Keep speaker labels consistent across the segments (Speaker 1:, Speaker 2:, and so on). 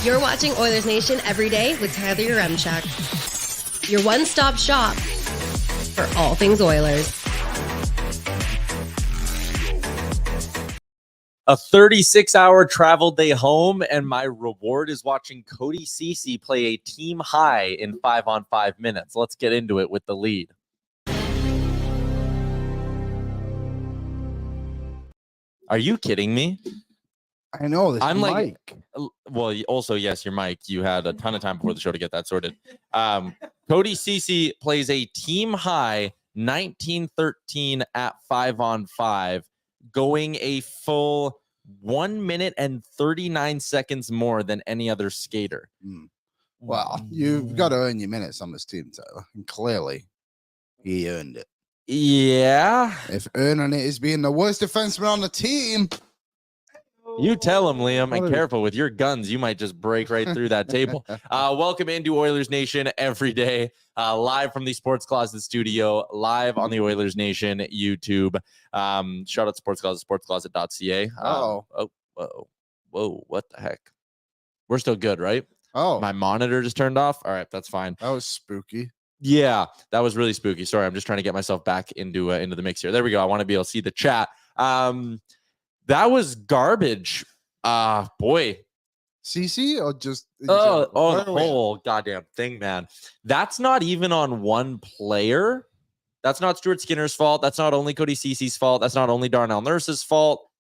Speaker 1: You're watching Oilers Nation Everyday with Tyler Yaremchuk. Your one-stop shop for all things Oilers.
Speaker 2: A 36-hour travel day home, and my reward is watching Cody Ceci play a team high in 5-on-5 minutes. Let's get into it with the lead. Are you kidding me?
Speaker 3: I know. This
Speaker 2: I'm like,
Speaker 3: Mike.
Speaker 2: well, also, yes, you're Mike. You had a ton of time before the show to get that sorted. Cody Ceci plays a team high 19-13 at 5-on-5, going a full 1 minute and 39 seconds more than any other skater.
Speaker 3: Well, you've got to earn your minutes on this team, Tyler. And clearly, he earned it.
Speaker 2: Yeah.
Speaker 3: If earning it is being the worst defenseman on the team.
Speaker 2: You tell him, Liam, and careful with your guns. You might just break right through that table. Welcome into Oilers Nation every day, live from the Sports Closet studio, live on the Oilers Nation YouTube. Shout out Sports Closet, sportscloset.ca. Whoa, what the heck? We're still good, right?
Speaker 3: Oh,
Speaker 2: my monitor just turned off. All right, that's fine.
Speaker 3: That was spooky.
Speaker 2: Yeah, that was really spooky. Sorry, I'm just trying to get myself back into the mix here. There we go. I want to be able to see the chat. That was garbage. Boy.
Speaker 3: Ceci or just
Speaker 2: the whole goddamn thing, man. That's not even on one player. That's not Stuart Skinner's fault. That's not only Cody Ceci's fault. That's not only Darnell Nurse's fault.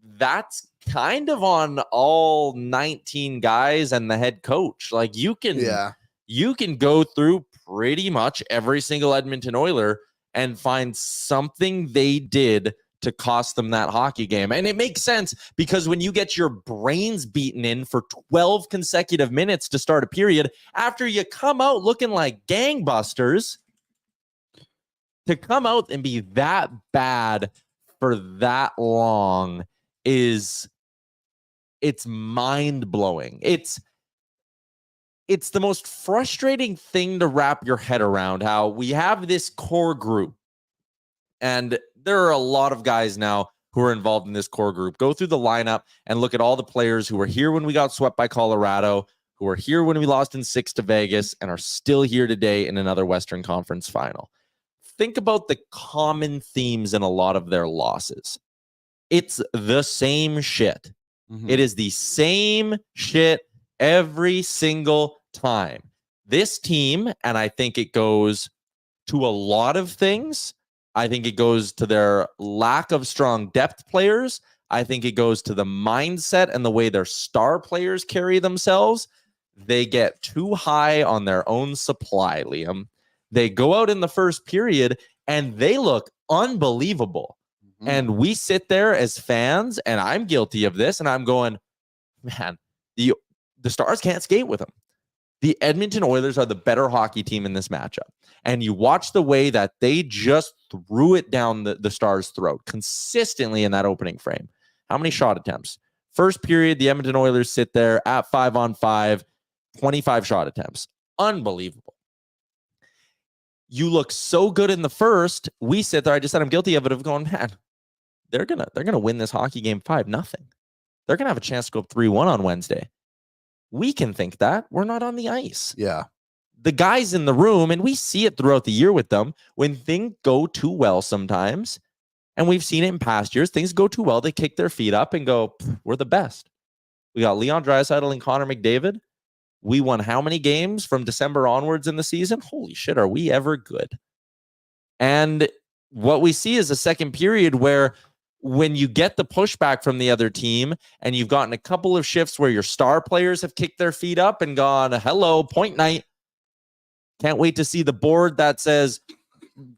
Speaker 2: That's kind of on all 19 guys and the head coach. Like you can go through pretty much every single Edmonton Oiler and find something they did to cost them that hockey game. And it makes sense because when you get your brains beaten in for 12 consecutive minutes to start a period, after you come out looking like gangbusters, to come out and be that bad for that long it's mind-blowing. It's the most frustrating thing to wrap your head around, how we have this core group, and there are a lot of guys now who are involved in this core group. Go through the lineup and look at all the players who were here when we got swept by Colorado, who were here when we lost in 6 to Vegas, and are still here today in another Western Conference final. Think about the common themes in a lot of their losses. It's the same shit. Mm-hmm. It is the same shit every single time. This team, and I think it goes to a lot of things. I think it goes to their lack of strong depth players. I think it goes to the mindset and the way their star players carry themselves. They get too high on their own supply, Liam. They go out in the first period and they look unbelievable. Mm-hmm. And we sit there as fans, and I'm guilty of this, and I'm going, man, the Stars can't skate with them. The Edmonton Oilers are the better hockey team in this matchup. And you watch the way that they just threw it down the Stars' throat consistently in that opening frame. How many shot attempts? First period, the Edmonton Oilers sit there at 5-on-5, 25 shot attempts. Unbelievable. You look so good in the first. We sit there. I just said I'm guilty of it, of going, man, they're gonna win this hockey game 5-0. They're gonna have a chance to go up 3-1 on Wednesday. We can think that. We're not on the ice.
Speaker 3: Yeah.
Speaker 2: The guys in the room, and we see it throughout the year with them, when things go too well sometimes, and we've seen it in past years, things go too well, they kick their feet up and go, we're the best. We got Leon Draisaitl and Connor McDavid. We won how many games from December onwards in the season? Holy shit, are we ever good? And what we see is a second period where when you get the pushback from the other team and you've gotten a couple of shifts where your star players have kicked their feet up and gone, hello, point night. Can't wait to see the board that says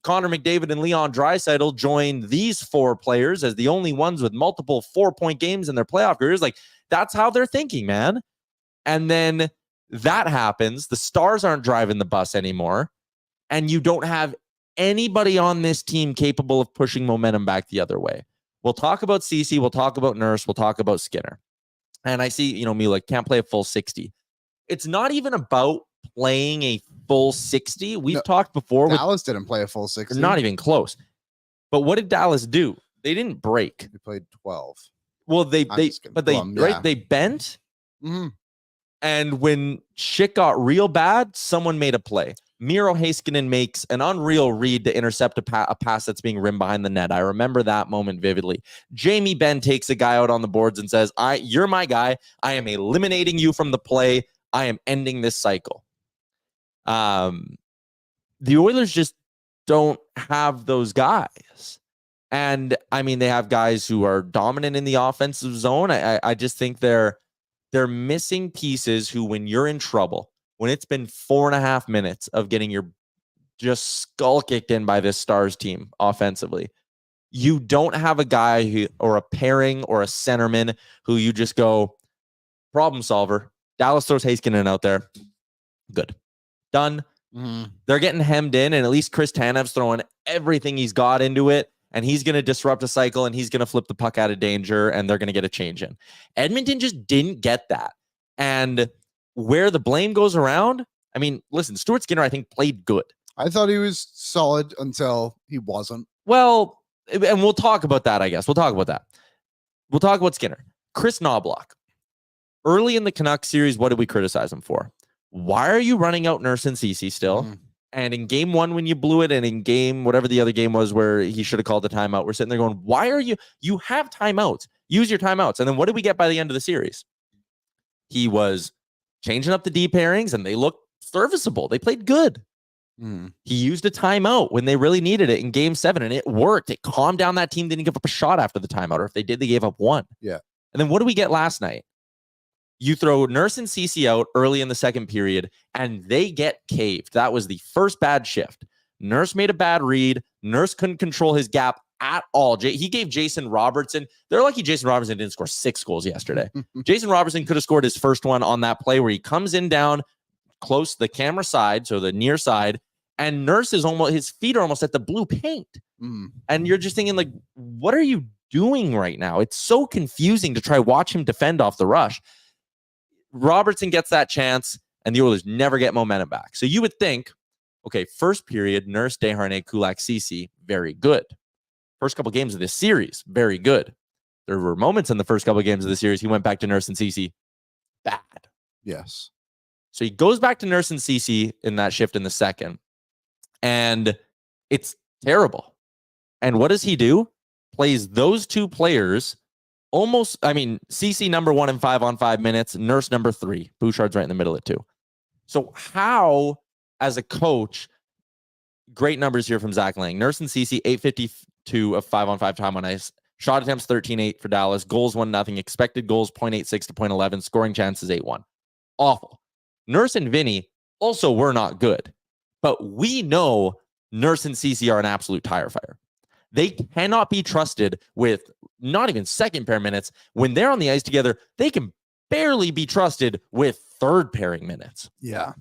Speaker 2: Connor McDavid and Leon Draisaitl join these 4 players as the only ones with multiple 4-point games in their playoff careers. Like, that's how they're thinking, man. And then that happens. The Stars aren't driving the bus anymore. And you don't have anybody on this team capable of pushing momentum back the other way. We'll talk about Ceci. We'll talk about Nurse. We'll talk about Skinner. And I see, me like can't play a full 60. It's not even about playing a full 60. We've talked before.
Speaker 3: Dallas didn't play a full 60.
Speaker 2: Not even close. But what did Dallas do? They didn't break.
Speaker 3: They played 12.
Speaker 2: Well, they bent.
Speaker 3: Mm-hmm.
Speaker 2: And when shit got real bad, someone made a play. Miro Heiskanen makes an unreal read to intercept a pass that's being rimmed behind the net. I remember that moment vividly. Jamie Benn takes a guy out on the boards and says, you're my guy. I am eliminating you from the play. I am ending this cycle. The Oilers just don't have those guys. And I mean, they have guys who are dominant in the offensive zone. I just think they're missing pieces who, when you're in trouble, when it's been 4.5 minutes of getting your just skull kicked in by this Stars team offensively, you don't have a guy who, or a pairing or a centerman who you just go, problem solver. Dallas throws Heiskanen out there. Good. Done. They're getting hemmed in, and at least Chris Tanev's throwing everything he's got into it, and he's going to disrupt a cycle, and he's going to flip the puck out of danger, and they're going to get a change in. Edmonton just didn't get that. And where the blame goes around, I mean, listen, Stuart Skinner, I think, played good.
Speaker 3: I thought he was solid until he wasn't.
Speaker 2: Well, and we'll talk about that, I guess. We'll talk about that. We'll talk about Skinner. Chris Knobloch. Early in the Canucks series, what did we criticize him for? Why are you running out Nurse and Ceci still? And in game one, when you blew it, and in game, whatever the other game was where he should have called the timeout, we're sitting there going, why are you have timeouts. Use your timeouts. And then what did we get by the end of the series? He was changing up the D pairings, and they looked serviceable. They played good. He used a timeout when they really needed it in game 7, and it worked. It calmed down that team. They didn't give up a shot after the timeout, or if they did, they gave up one.
Speaker 3: Yeah.
Speaker 2: And then what do we get last night? You throw Nurse and Ceci out early in the second period, and they get caved. That was the first bad shift. Nurse made a bad read. Nurse couldn't control his gap at all. He gave Jason Robertson. They're lucky Jason Robertson didn't score 6 goals yesterday. Jason Robertson could have scored his first one on that play where he comes in down close to the camera side, so the near side, and Nurse is almost, his feet are almost at the blue paint. And you're just thinking, like, what are you doing right now? It's so confusing to try watch him defend off the rush. Robertson gets that chance, and the Oilers never get momentum back. So you would think, okay, first period, Nurse, Desharnais, Kulak, Ceci, very good. First couple games of this series, very good. There were moments in the first couple of games of the series, he went back to Nurse and Ceci, bad.
Speaker 3: Yes.
Speaker 2: So he goes back to Nurse and Ceci in that shift in the second, and it's terrible. And what does he do? Plays those two players almost, I mean, Ceci number 1 in 5-on-5 minutes, Nurse number 3. Bouchard's right in the middle of it too. So how, as a coach, great numbers here from Zach Lang. Nurse and Ceci, 852 of 5-on-5 time on ice. Shot attempts 13-8 for Dallas. Goals 1-0. Expected goals 0.86 to 0.11. Scoring chances 8-1. Awful. Nurse and Vinny also were not good. But we know Nurse and Ceci are an absolute tire fire. They cannot be trusted with not even second pair minutes. When they're on the ice together, they can barely be trusted with third pairing minutes.
Speaker 3: Yeah.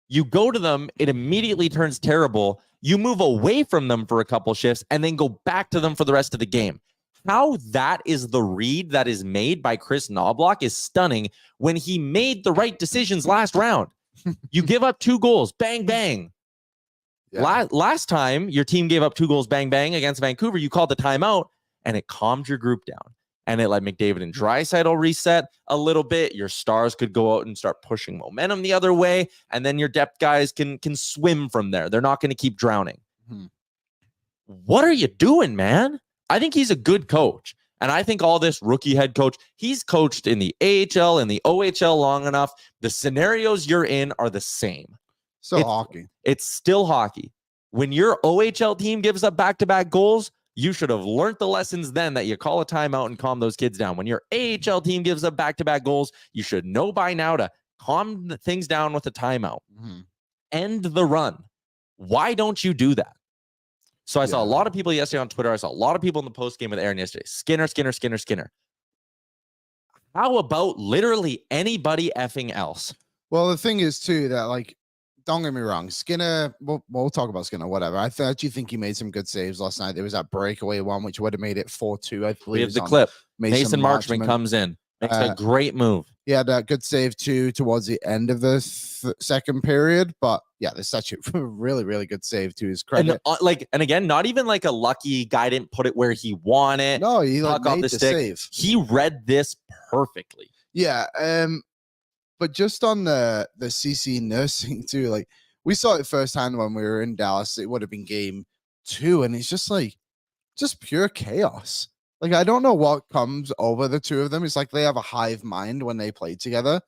Speaker 2: You go to them, it immediately turns terrible. You move away from them for a couple shifts and then go back to them for the rest of the game. How that is the read that is made by Chris Knobloch is stunning when he made the right decisions last round. You give up 2 goals, bang, bang. Yeah. Last time your team gave up 2 goals, bang, bang against Vancouver, you called the timeout and it calmed your group down. And it let McDavid and Draisaitl reset a little bit. Your stars could go out and start pushing momentum the other way. And then your depth guys can swim from there. They're not going to keep drowning. What are you doing, man? I think he's a good coach. And I think all this rookie head coach, he's coached in the AHL and the OHL long enough. The scenarios you're in are the same.
Speaker 3: Hockey.
Speaker 2: It's still hockey. When your OHL team gives up back-to-back goals, you should have learned the lessons then that you call a timeout and calm those kids down. When your AHL team gives up back-to-back goals, you should know by now to calm things down with a timeout. End the run. Why don't you do that? So I saw a lot of people yesterday on Twitter. I saw a lot of people in the post game with Aaron yesterday. Skinner. How about literally anybody effing else?
Speaker 3: Well, the thing is too that, like, don't get me wrong, Skinner. We'll talk about Skinner. Whatever. I actually think he made some good saves last night. There was that breakaway one which would have made it 4-2. I believe
Speaker 2: we have the clip. Mason Marchman comes in, makes a great move.
Speaker 3: He had a good save too towards the end of the second period. But yeah, there's such a really, really good save to his credit.
Speaker 2: And again, not even like a lucky guy didn't put it where he wanted.
Speaker 3: No, he like made the save.
Speaker 2: He read this perfectly.
Speaker 3: Yeah. But just on the CC nursing too, like we saw it firsthand when we were in Dallas. It would have been game 2, and it's just pure chaos. Like I don't know what comes over the two of them. It's like they have a hive mind when they play together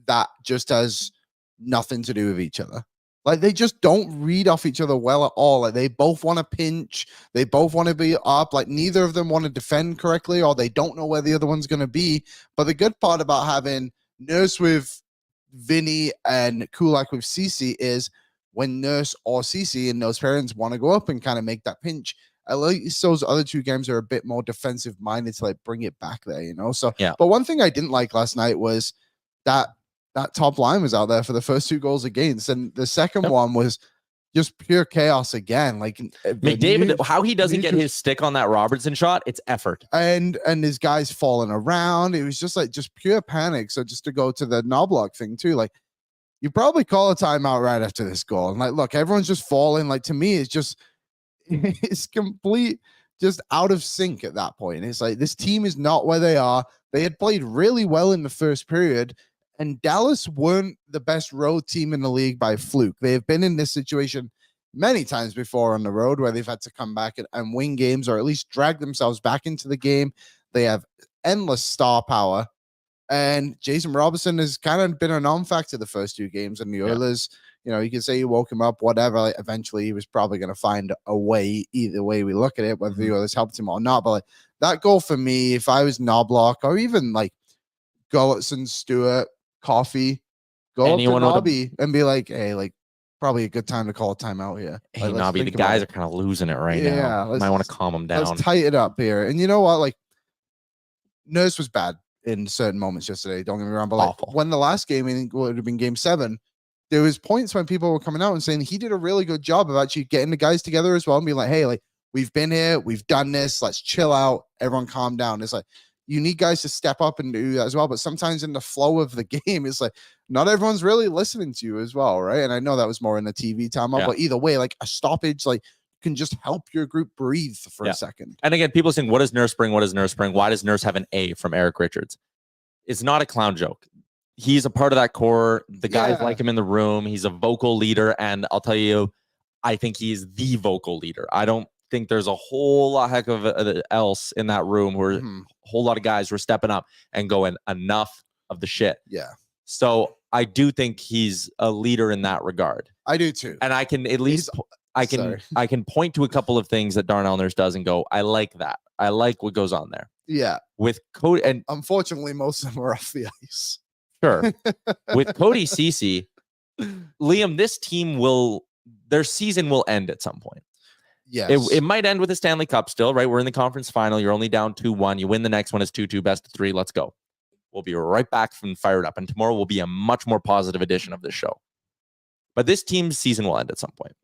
Speaker 3: that just has nothing to do with each other. Like they just don't read off each other well at all. Like they both want to pinch, they both want to be up. Like neither of them want to defend correctly, or they don't know where the other one's going to be. But the good part about having Nurse with Vinny and Kulak with Ceci is when Nurse or Ceci and those parents want to go up and kind of make that pinch. At least those other two games are a bit more defensive minded to like bring it back there, you know? So,
Speaker 2: yeah.
Speaker 3: But one thing I didn't like last night was that top line was out there for the first 2 goals against, and the second one was just pure chaos again. Like
Speaker 2: McDavid, how he doesn't get his stick on that Robertson shot, it's effort.
Speaker 3: And his guys falling around. It was just pure panic. So just to go to the Knobloch thing too, like you probably call a timeout right after this goal. And like, look, everyone's just falling. Like to me, it's complete just out of sync at that point. It's like this team is not where they are. They had played really well in the first period. And Dallas weren't the best road team in the league by fluke. They have been in this situation many times before on the road where they've had to come back and win games or at least drag themselves back into the game. They have endless star power. And Jason Robertson has kind of been a non-factor the first 2 games. And the Oilers, you know, you can say you woke him up, whatever. Like, eventually, he was probably going to find a way, either way we look at it, whether the Oilers helped him or not. But like, that goal for me, if I was Knobloch or even like Goalie, Stewart, Coffee, go anyone up to Nobby and be like, hey, like probably a good time to call a timeout here.
Speaker 2: Hey, like, Nobby, the guys are kind of losing it right now. Yeah, might want to calm them down.
Speaker 3: Let's tighten it up here. And you know what? Like, Nurse was bad in certain moments yesterday. Don't get me wrong, but like when the last game, I think would have been game 7, there was points when people were coming out and saying he did a really good job of actually getting the guys together as well and being like, hey, like we've been here, we've done this, let's chill out, everyone calm down. It's like, you need guys to step up and do that as well. But sometimes in the flow of the game, it's like not everyone's really listening to you as well, right? And I know that was more in the TV timeout, but either way, like a stoppage, like can just help your group breathe for a second.
Speaker 2: And again, people saying, what does Nurse bring? What does Nurse bring? Why does Nurse have an A from Eric Richards? It's not a clown joke. He's a part of that core. The guys like him in the room. He's a vocal leader. And I'll tell you, I think he's the vocal leader. I don't think there's a whole lot heck of else in that room where a whole lot of guys were stepping up and going, enough of the shit.
Speaker 3: Yeah.
Speaker 2: So I do think he's a leader in that regard.
Speaker 3: I do too.
Speaker 2: And I can at least I can point to a couple of things that Darnell Nurse does and go, I like that. I like what goes on there.
Speaker 3: Yeah.
Speaker 2: With Cody, and
Speaker 3: unfortunately most of them are off the ice.
Speaker 2: Sure. With Cody Ceci, Liam, this team their season will end at some point.
Speaker 3: Yes.
Speaker 2: It might end with a Stanley Cup still, right? We're in the conference final. You're only down 2-1. You win the next one. It's 2-2, best of 3. Let's go. We'll be right back and fired up. And tomorrow will be a much more positive edition of this show. But this team's season will end at some point.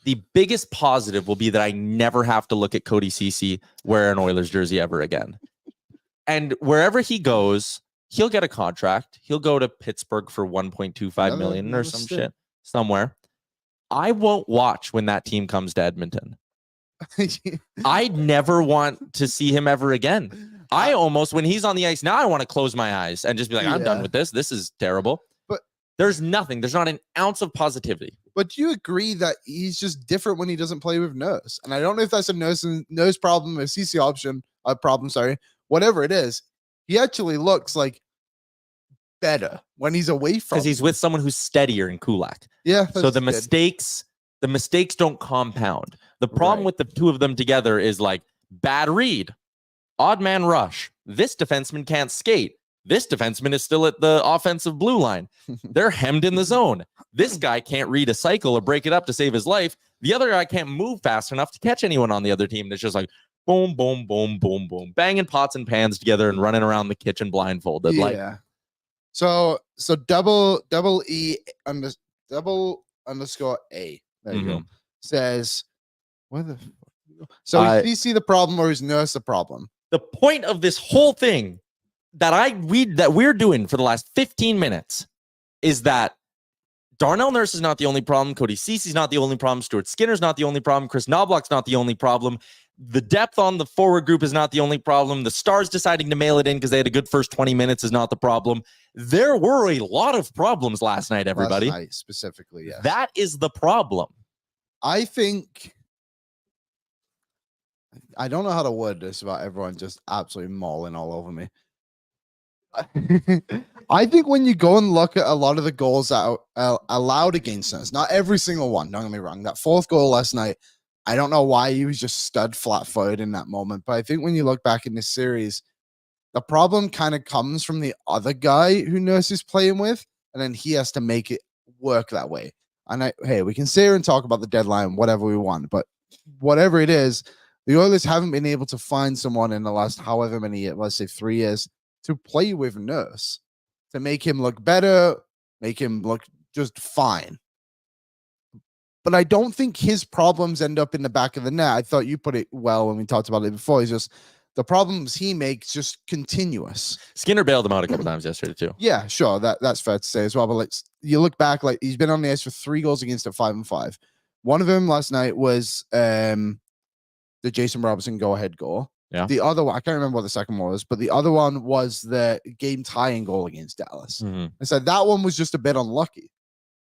Speaker 2: The biggest positive will be that I never have to look at Cody Ceci wear an Oilers jersey ever again. And wherever he goes, he'll get a contract. He'll go to Pittsburgh for $1.25 million or some shit somewhere. I won't watch when that team comes to Edmonton. I'd never want to see him ever again. I almost, when he's on the ice now, I want to close my eyes and just be like, I'm done with this. This is terrible. But there's nothing. There's not an ounce of positivity.
Speaker 3: But do you agree that he's just different when he doesn't play with Nurse? And I don't know if that's a Nurse problem, a CC problem, whatever it is. He actually looks like better when he's away from,
Speaker 2: because he's with someone who's steadier in Kulak.
Speaker 3: Yeah.
Speaker 2: So the mistakes don't compound. The problem with the two of them together is like bad read, odd man rush. This defenseman can't skate. This defenseman is still at the offensive blue line. They're hemmed in the zone. This guy can't read a cycle or break it up to save his life. The other guy can't move fast enough to catch anyone on the other team. It's just like boom, boom, boom, boom, boom, banging pots and pans together and running around the kitchen blindfolded.
Speaker 3: Yeah.
Speaker 2: Like,
Speaker 3: so double underscore A. There you go. Says, where the so is DC the problem or is Nurse the problem?
Speaker 2: The point of this whole thing that we're doing for the last 15 minutes is that Darnell Nurse is not the only problem. Cody Ceci's not the only problem. Stuart Skinner's not the only problem. Chris Knobloch's not the only problem. The depth on the forward group is not the only problem. The Stars deciding to mail it in because they had a good first 20 minutes is not the problem. There were a lot of problems last night, everybody.
Speaker 3: Last night specifically, yes.
Speaker 2: That is the problem.
Speaker 3: I think, I don't know how to word this about everyone just absolutely mauling all over me. I think when you go and look at a lot of the goals that are allowed against us, not every single one, don't get me wrong, that fourth goal last night, I don't know why he was just stud flat-footed in that moment, but I think when you look back in this series, the problem kind of comes from the other guy who Nurse is playing with, and then he has to make it work that way. And hey, we can sit here and talk about the deadline, whatever we want, but whatever it is, the Oilers haven't been able to find someone in the last however many years, let's say 3 years, to play with Nurse, to make him look better, make him look just fine. But I don't think his problems end up in the back of the net. I thought you put it well when we talked about it before. He's just, the problems he makes just continuous.
Speaker 2: Skinner bailed him out a couple times yesterday too.
Speaker 3: Yeah, sure. That's fair to say as well. But like, you look back, like he's been on the ice for 3 goals against at 5-5. One of them last night was the Jason Robertson go-ahead goal.
Speaker 2: Yeah.
Speaker 3: The other one, I can't remember what the second one was, but the other one was the game tying goal against Dallas.
Speaker 2: Mm-hmm.
Speaker 3: I said that one was just a bit unlucky.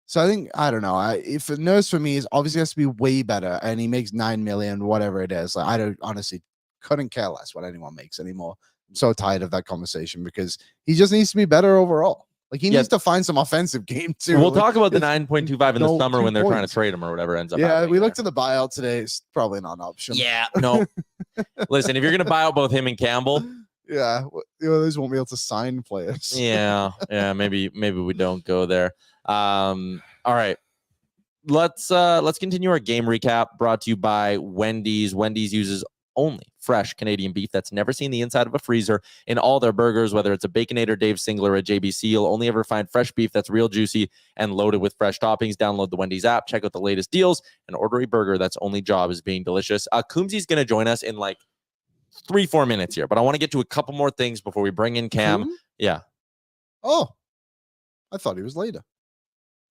Speaker 3: So I think, I don't know. If a Nurse for me is obviously has to be way better, and he makes $9 million, whatever it is. Like, I don't honestly couldn't care less what anyone makes anymore. I'm so tired of that conversation because he just needs to be better overall. Like, he needs to find some offensive game too.
Speaker 2: We'll
Speaker 3: like,
Speaker 2: talk about the 9.25 in the summer when they're trying to
Speaker 3: points.
Speaker 2: trade him or whatever ends up.
Speaker 3: Yeah, we looked at the buyout today. It's probably not an option.
Speaker 2: Yeah, no. Listen, if you're gonna buy out both him and Campbell,
Speaker 3: yeah, the Oilers won't be able to sign players.
Speaker 2: yeah, maybe we don't go there. All right, let's continue our game recap. Brought to you by Wendy's. Wendy's uses only fresh Canadian beef that's never seen the inside of a freezer in all their burgers, whether it's a Baconator, Dave Singler, or a JBC. You'll only ever find fresh beef that's real juicy and loaded with fresh toppings. Download the Wendy's app, check out the latest deals, and order a burger that's only job is being delicious. Kumsy's going to join us in like 3-4 minutes here, but I want to get to a couple more things before we bring in Cam.
Speaker 3: Coom?
Speaker 2: Yeah.
Speaker 3: Oh, I thought he was later.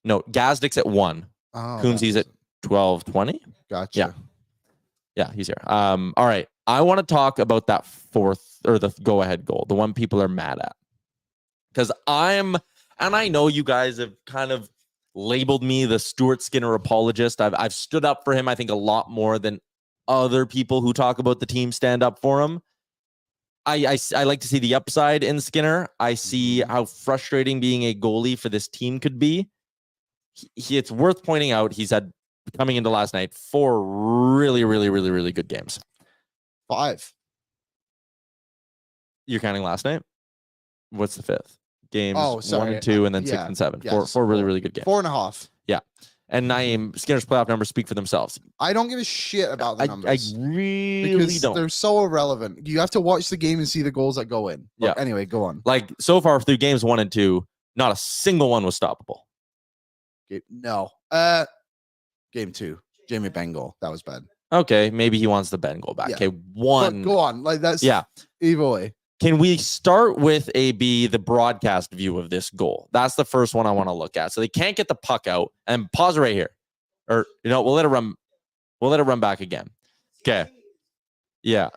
Speaker 2: No, Gazdic's at 1.
Speaker 3: Oh,
Speaker 2: Kumsy's at 12:20.
Speaker 3: Gotcha.
Speaker 2: Yeah, he's here. All right. I want to talk about that fourth or the go-ahead goal, the one people are mad at. Because and I know you guys have kind of labeled me the Stuart Skinner apologist. I've stood up for him, I think, a lot more than other people who talk about the team stand up for him. I like to see the upside in Skinner. I see how frustrating being a goalie for this team could be. It's worth pointing out he's had, coming into last night, 4 really, really, really, really good games.
Speaker 3: 5.
Speaker 2: You're counting last night? What's the 5th? Games 1 and 2, and then 6 and 7.
Speaker 3: Yes.
Speaker 2: 4 really, really good games.
Speaker 3: 4.5.
Speaker 2: Yeah. And Naeem, Skinner's playoff numbers speak for themselves.
Speaker 3: I don't give a shit about the numbers.
Speaker 2: I really
Speaker 3: because
Speaker 2: don't.
Speaker 3: They're so irrelevant. You have to watch the game and see the goals that go in. But
Speaker 2: Yeah.
Speaker 3: Anyway, go on.
Speaker 2: Like, so far through games 1 and 2, not a single one was stoppable.
Speaker 3: No. Game 2. Jamie Bengal. That was bad.
Speaker 2: Okay, maybe he wants the Ben goal back.
Speaker 3: Yeah.
Speaker 2: Okay,
Speaker 3: But
Speaker 2: 1.
Speaker 3: go on. Like, that's either way.
Speaker 2: Can we start with the broadcast view of this goal? That's the first one I want to look at. So they can't get the puck out, and pause right here. Or, we'll let it run. We'll let it run back again. Okay. Yeah.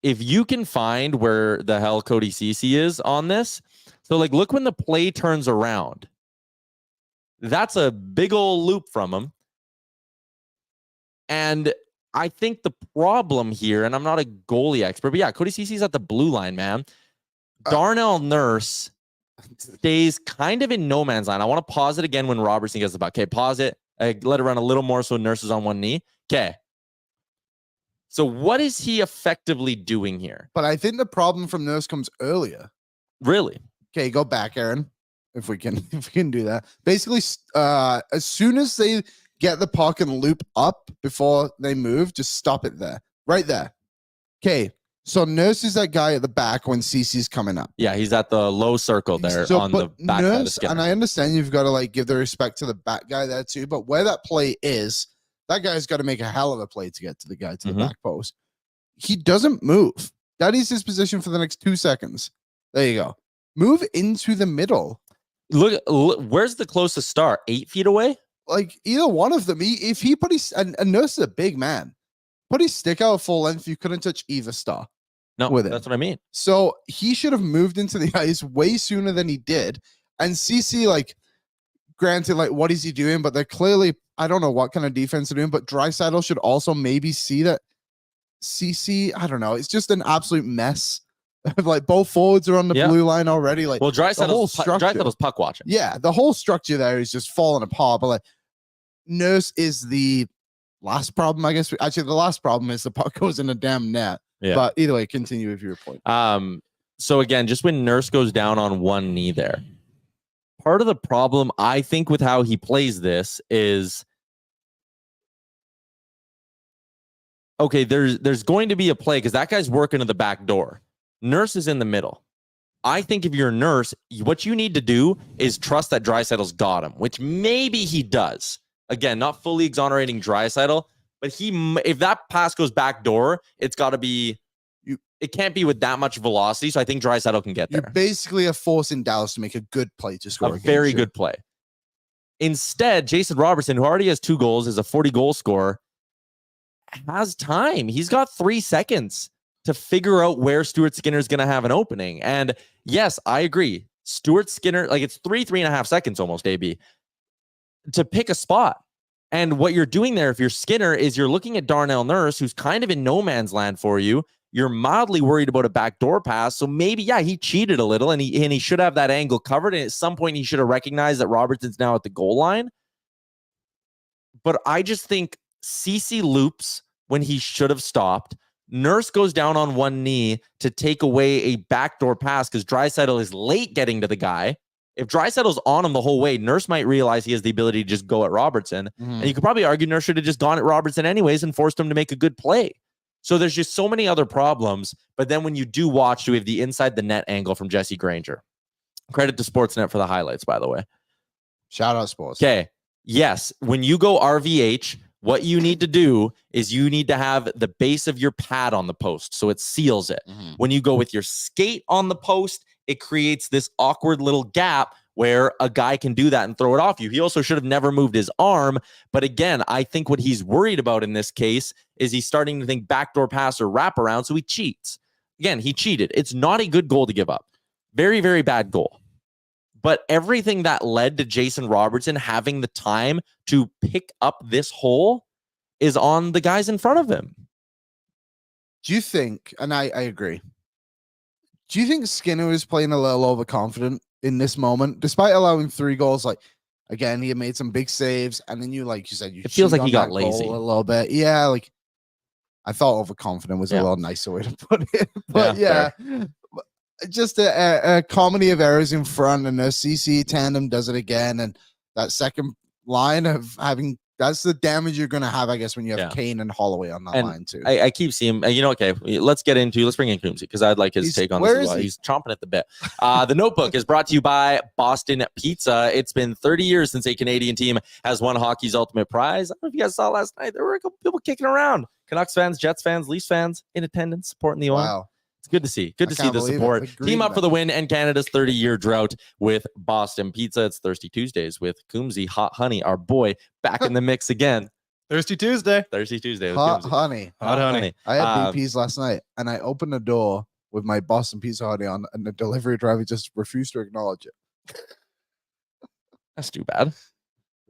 Speaker 2: If you can find where the hell Cody Ceci is on this. So, like, look when the play turns around. That's a big old loop from him. And I think the problem here, and I'm not a goalie expert, but yeah, Cody Ceci's at the blue line, man. Darnell Nurse stays kind of in no man's line. I want to pause it again when Robertson gets the puck. Okay, pause it. Let it run a little more so Nurse is on one knee. Okay. So what is he effectively doing here?
Speaker 3: But I think the problem from Nurse comes earlier.
Speaker 2: Really?
Speaker 3: Okay, go back, Aaron. If we can do that. Basically, as soon as they get the puck and loop up before they move, just stop it there. Right there. Okay. So Nurse is that guy at the back when Ceci's coming up.
Speaker 2: Yeah, he's at the low circle there on the back side of Skinner.
Speaker 3: And I understand you've got to like give the respect to the back guy there too, but where that play is, that guy's got to make a hell of a play to get to the guy to the back post. He doesn't move. That is his position for the next 2 seconds. There you go. Move into the middle.
Speaker 2: Look, where's the closest star? 8 feet away?
Speaker 3: Like either one of them. If he put his and Nurse is a big man. put his stick out full length. You couldn't touch either star.
Speaker 2: No,
Speaker 3: with it.
Speaker 2: That's what I mean.
Speaker 3: So he should have moved into the ice way sooner than he did. And Ceci, like, granted, like, what is he doing? But they're clearly, I don't know what kind of defense they're doing, but Draisaitl should also maybe see that Ceci, I don't know. It's just an absolute mess. Like, both forwards are on the blue line already. Like,
Speaker 2: well, Draisaitl's puck watching.
Speaker 3: Yeah, the whole structure there is just falling apart. But like, Nurse is the last problem, I guess. Actually, the last problem is the puck goes in a damn net. Yeah. But either way, continue with your point.
Speaker 2: So again, just when Nurse goes down on one knee there, part of the problem, I think, with how he plays this is, okay, there's going to be a play because that guy's working to the back door. Nurse is in the middle. I think if you're a Nurse, what you need to do is trust that Draisaitl's got him, which maybe he does. Again, not fully exonerating Draisaitl, but if that pass goes back door, it's got to be, it can't be with that much velocity. So I think Draisaitl can get there.
Speaker 3: You're basically a forcing Dallas to make a good play to score.
Speaker 2: A very good play. Instead, Jason Robertson, who already has 2 goals, is a 40-goal scorer, has time. He's got 3 seconds to figure out where Stuart Skinner is going to have an opening. And yes, I agree. Stuart Skinner, like, it's 3.5 seconds almost, AB, to pick a spot. And what you're doing there, if you're Skinner, is you're looking at Darnell Nurse, who's kind of in no man's land for you. You're mildly worried about a backdoor pass. So maybe, yeah, he cheated a little and he should have that angle covered. And at some point he should have recognized that Robertson's now at the goal line. But I just think Ceci loops when he should have stopped. Nurse goes down on one knee to take away a backdoor pass because Draisaitl is late getting to the guy. If Draisaitl's on him the whole way, Nurse might realize he has the ability to just go at Robertson. And you could probably argue Nurse should have just gone at Robertson anyways and forced him to make a good play. So there's just so many other problems. But then when you do watch, we have the inside the net angle from Jesse Granger. Credit to Sportsnet for the highlights, by the way.
Speaker 3: Shout out Sports.
Speaker 2: Okay. Yes. When you go RVH, what you need to do is you need to have the base of your pad on the post so it seals it. When you go with your skate on the post, it creates this awkward little gap where a guy can do that and throw it off you. He also should have never moved his arm. But again, I think what he's worried about in this case is he's starting to think backdoor pass or wraparound, so he cheats. Again, he cheated. It's not a good goal to give up. Very, very bad goal. But everything that led to Jason Robertson having the time to pick up this hole is on the guys in front of him.
Speaker 3: Do you think, and I agree, do you think Skinner is playing a little overconfident in this moment, despite allowing 3 goals? Like, again, he had made some big saves, and then like you said, it
Speaker 2: feels like he got lazy
Speaker 3: a little bit. Yeah, like, I thought overconfident was a little nicer way to put it, but yeah. Just a comedy of errors in front, and the CC tandem does it again, and that second line of having, that's the damage you're going to have, I guess, when you have Kane and Holloway on that line too.
Speaker 2: I keep seeing, okay, let's bring in Kumy because I'd like his take on this as well. He's chomping at the bit. The Notebook is brought to you by Boston Pizza. It's been 30 years since a Canadian team has won hockey's ultimate prize. I don't know if you guys saw last night. There were a couple people kicking around. Canucks fans, Jets fans, Leafs fans in attendance, supporting the Oilers. Wow. It's good to see. Good to see the support. Team up for the win and Canada's 30-year drought with Boston Pizza. It's Thirsty Tuesdays with Kumy, Hot Honey, our boy, back in the mix again.
Speaker 4: Thirsty Tuesday.
Speaker 3: Hot honey.
Speaker 4: Hot honey.
Speaker 3: I had BPs last night, and I opened the door with my Boston Pizza hoodie on, and the delivery driver just refused to acknowledge it.
Speaker 2: That's too bad.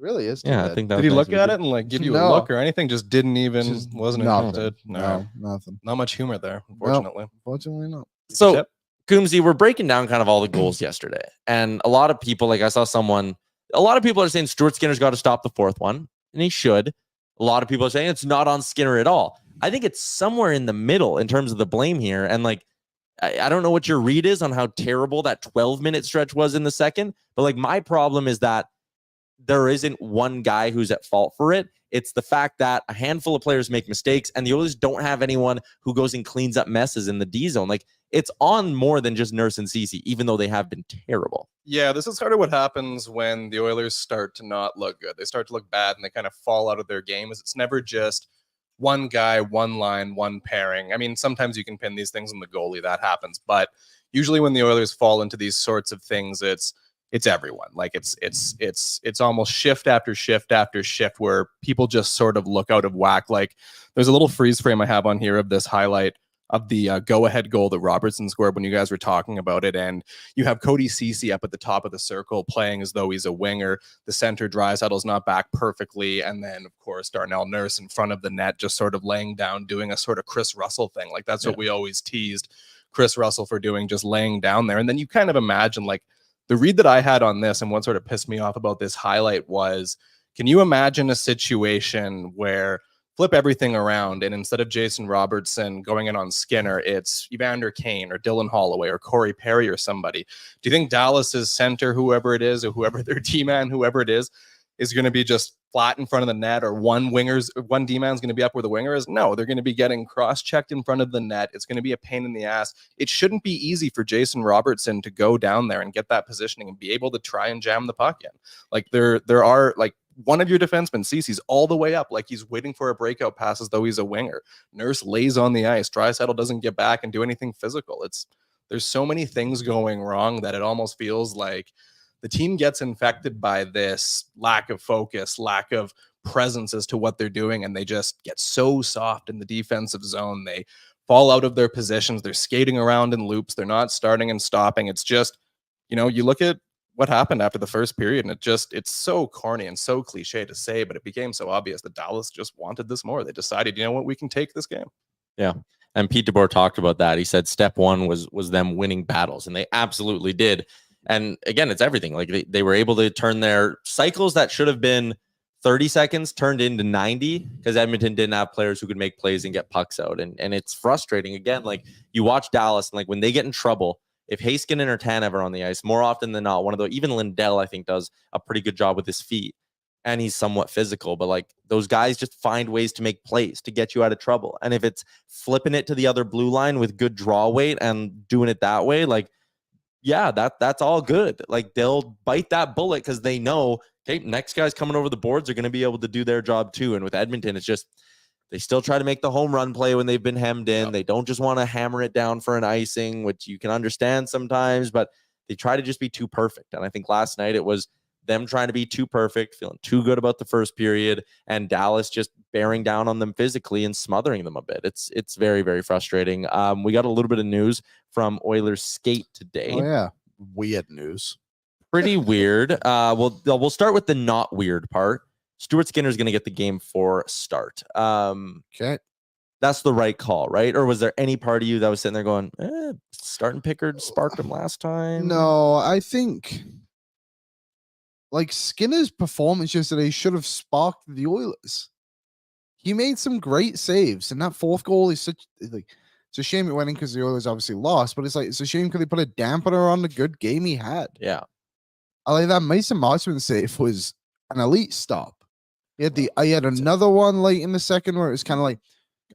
Speaker 3: Really is.
Speaker 2: Yeah, I think that.
Speaker 4: Did he look at it and like give you a look or anything? Just didn't even, wasn't interested.
Speaker 3: No, nothing.
Speaker 4: Not much humor there, unfortunately.
Speaker 3: No, unfortunately not.
Speaker 2: So, Kumy, we're breaking down kind of all the goals yesterday, and a lot of people, like I saw a lot of people are saying Stuart Skinner's got to stop the 4th one, and he should. A lot of people are saying it's not on Skinner at all. I think it's somewhere in the middle in terms of the blame here, and like, I don't know what your read is on how terrible that 12-minute stretch was in the second, but like my problem is that there isn't one guy who's at fault for it. It's the fact that a handful of players make mistakes and the Oilers don't have anyone who goes and cleans up messes in the D zone. Like, it's on more than just Nurse and Ceci, even though they have been terrible.
Speaker 4: Yeah, this is sort of what happens when the Oilers start to not look good. They start to look bad and they kind of fall out of their game. It's never just one guy, one line, one pairing. I mean, sometimes you can pin these things on the goalie. That happens. But usually when the Oilers fall into these sorts of things, it's it's everyone. Like it's almost shift after shift after shift where people just sort of look out of whack. Like there's a little freeze frame I have on here of this highlight of the go-ahead goal that Robertson scored when you guys were talking about it. And you have Cody Ceci up at the top of the circle playing as though he's a winger. The center Draisaitl's not back perfectly. And then, of course, Darnell Nurse in front of the net just sort of laying down, doing a sort of Chris Russell thing. Like that's what we always teased Chris Russell for doing, just laying down there. And then you kind of imagine, like, the read that I had on this and what sort of pissed me off about this highlight was, can you imagine a situation where flip everything around and instead of Jason Robertson going in on Skinner, it's Evander Kane or Dylan Holloway or Corey Perry or somebody? Do you think Dallas's center, whoever it is, or whoever their D-man, whoever it is going to be just flat in front of the net, or one D-man is going to be up where the winger is? No, they're going to be getting cross-checked in front of the net. It's going to be a pain in the ass. It shouldn't be easy for Jason Robertson to go down there and get that positioning and be able to try and jam the puck in. Like there are, like, one of your defensemen, Ceci's all the way up, like he's waiting for a breakout pass as though he's a winger. Nurse lays on the ice. Draisaitl doesn't get back and do anything physical. There's so many things going wrong that it almost feels like the team gets infected by this lack of focus, lack of presence as to what they're doing, and they just get so soft in the defensive zone. They fall out of their positions. They're skating around in loops. They're not starting and stopping. It's just, you look at what happened after the first period, and it's so corny and so cliche to say, but it became so obvious that Dallas just wanted this more. They decided, you know what, we can take this game.
Speaker 2: Yeah. And Pete DeBoer talked about that. He said step one was them winning battles, and they absolutely did. And again, it's everything. Like they were able to turn their cycles that should have been 30 seconds turned into 90 because Edmonton didn't have players who could make plays and get pucks out. And it's frustrating. Again, like you watch Dallas, and like when they get in trouble, if Heiskanen or Tanev are on the ice, more often than not, even Lindell, I think, does a pretty good job with his feet, and he's somewhat physical, but like those guys just find ways to make plays to get you out of trouble. And if it's flipping it to the other blue line with good draw weight and doing it that way, like, yeah, that's all good. Like they'll bite that bullet because they know, okay, next guy's coming over the boards are going to be able to do their job too. And with Edmonton, it's just, they still try to make the home run play when they've been hemmed in. Yep. They don't just want to hammer it down for an icing, which you can understand sometimes, but they try to just be too perfect. And I think last night it was them trying to be too perfect, feeling too good about the first period, and Dallas just bearing down on them physically and smothering them a bit. It's very, very frustrating. We got a little bit of news from Oilers skate today.
Speaker 3: Oh, yeah. Weird news.
Speaker 2: Pretty weird. We'll start with the not weird part. Stuart Skinner is going to get the game 4 start.
Speaker 3: Okay.
Speaker 2: That's the right call, right? Or was there any part of you that was sitting there going, starting Pickard sparked him last time?
Speaker 3: No, I think like Skinner's performance yesterday should have sparked the Oilers. He made some great saves, and that fourth goal is such like, it's a shame it went in because the Oilers obviously lost, but it's a shame because they put a dampener on the good game he had.
Speaker 2: Yeah.
Speaker 3: I like that Mason Marchman save was an elite stop. He had another one late in the second where it was kind of like,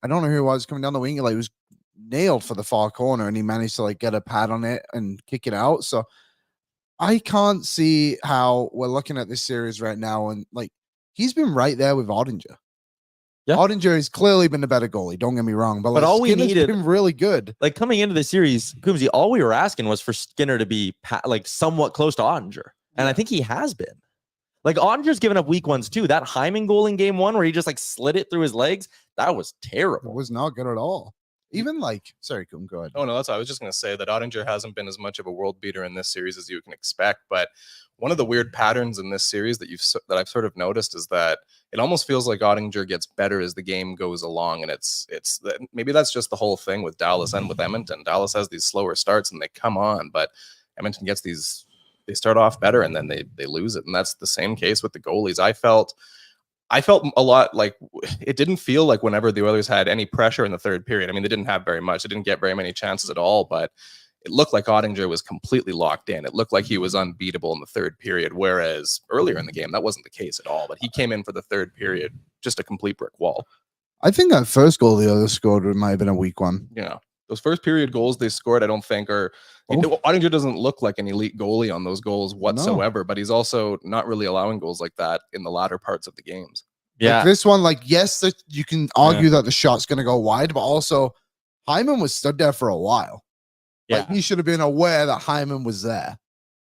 Speaker 3: I don't know who it was coming down the wing. Like it was nailed for the far corner, and he managed to like get a pad on it and kick it out. So I can't see how we're looking at this series right now. And like, he's been right there with Ottinger. Yeah. Ottinger has clearly been the better goalie. Don't get me wrong, but like,
Speaker 2: all we needed,
Speaker 3: been really good.
Speaker 2: Like coming into the series, Kumsey, all we were asking was for Skinner to be like somewhat close to Ottinger, and I think he has been. Like Ottinger's given up weak ones too. That Hyman goal in game 1 where he just like slid it through his legs, that was terrible.
Speaker 3: It was not good at all. Even like, sorry, Kumy, go ahead.
Speaker 4: Oh no, I was just going to say that Ottinger hasn't been as much of a world beater in this series as you can expect. But one of the weird patterns in this series that I've sort of noticed is that it almost feels like Ottinger gets better as the game goes along, and it's maybe that's just the whole thing with Dallas and with Edmonton. Dallas has these slower starts and they come on, but Edmonton gets these. They start off better and then they lose it, and that's the same case with the goalies. I felt a lot like it didn't feel like whenever the Oilers had any pressure in the third period. I mean, they didn't have very much. They didn't get very many chances at all, but it looked like Ottinger was completely locked in. It looked like he was unbeatable in the third period, whereas earlier in the game, that wasn't the case at all. But he came in for the third period, just a complete brick wall.
Speaker 3: I think that first goal the Oilers scored might have been a weak one.
Speaker 4: Yeah. Those first period goals they scored, I don't think are. Ottinger doesn't look like an elite goalie on those goals whatsoever, but he's also not really allowing goals like that in the latter parts of the games.
Speaker 3: Yeah, like this one, like yes, you can argue that the shot's going to go wide, but also Hyman was stood there for a while.
Speaker 2: Yeah,
Speaker 3: like, he should have been aware that Hyman was there.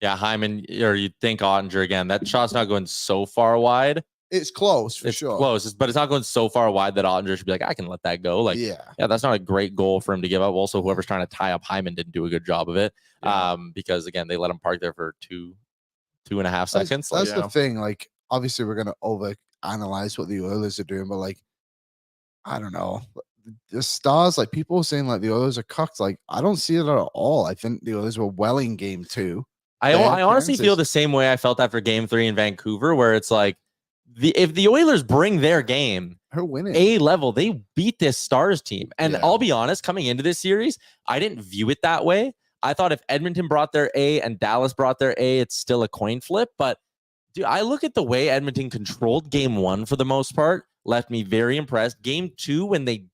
Speaker 2: Yeah, Hyman, or you think Ottinger again. That shot's not going so far wide.
Speaker 3: It's close for
Speaker 2: It's
Speaker 3: sure.
Speaker 2: close, but it's not going so far wide that Ottinger should be like, I can let that go. Like,
Speaker 3: Yeah.
Speaker 2: that's not a great goal for him to give up. Also, whoever's trying to tie up Hyman didn't do a good job of it.
Speaker 4: Yeah.
Speaker 2: Because again, they let him park there for 2.5 seconds.
Speaker 3: That's the thing. Like, obviously, we're gonna over analyze what the Oilers are doing, but like, I don't know. The Stars, like people were saying, like the Oilers are cucked. Like, I don't see it at all. I think the Oilers were well in game 2.
Speaker 2: I honestly feel the same way I felt after game 3 in Vancouver, where it's like if the Oilers bring their game
Speaker 3: her winning
Speaker 2: A level, they beat this Stars team. And
Speaker 3: Yeah.
Speaker 2: I'll be honest, coming into this series, I didn't view it that way. I thought if Edmonton brought their A and Dallas brought their A, it's still a coin flip. But dude, I look at the way Edmonton controlled game 1 for the most part, left me very impressed. Game 2, when they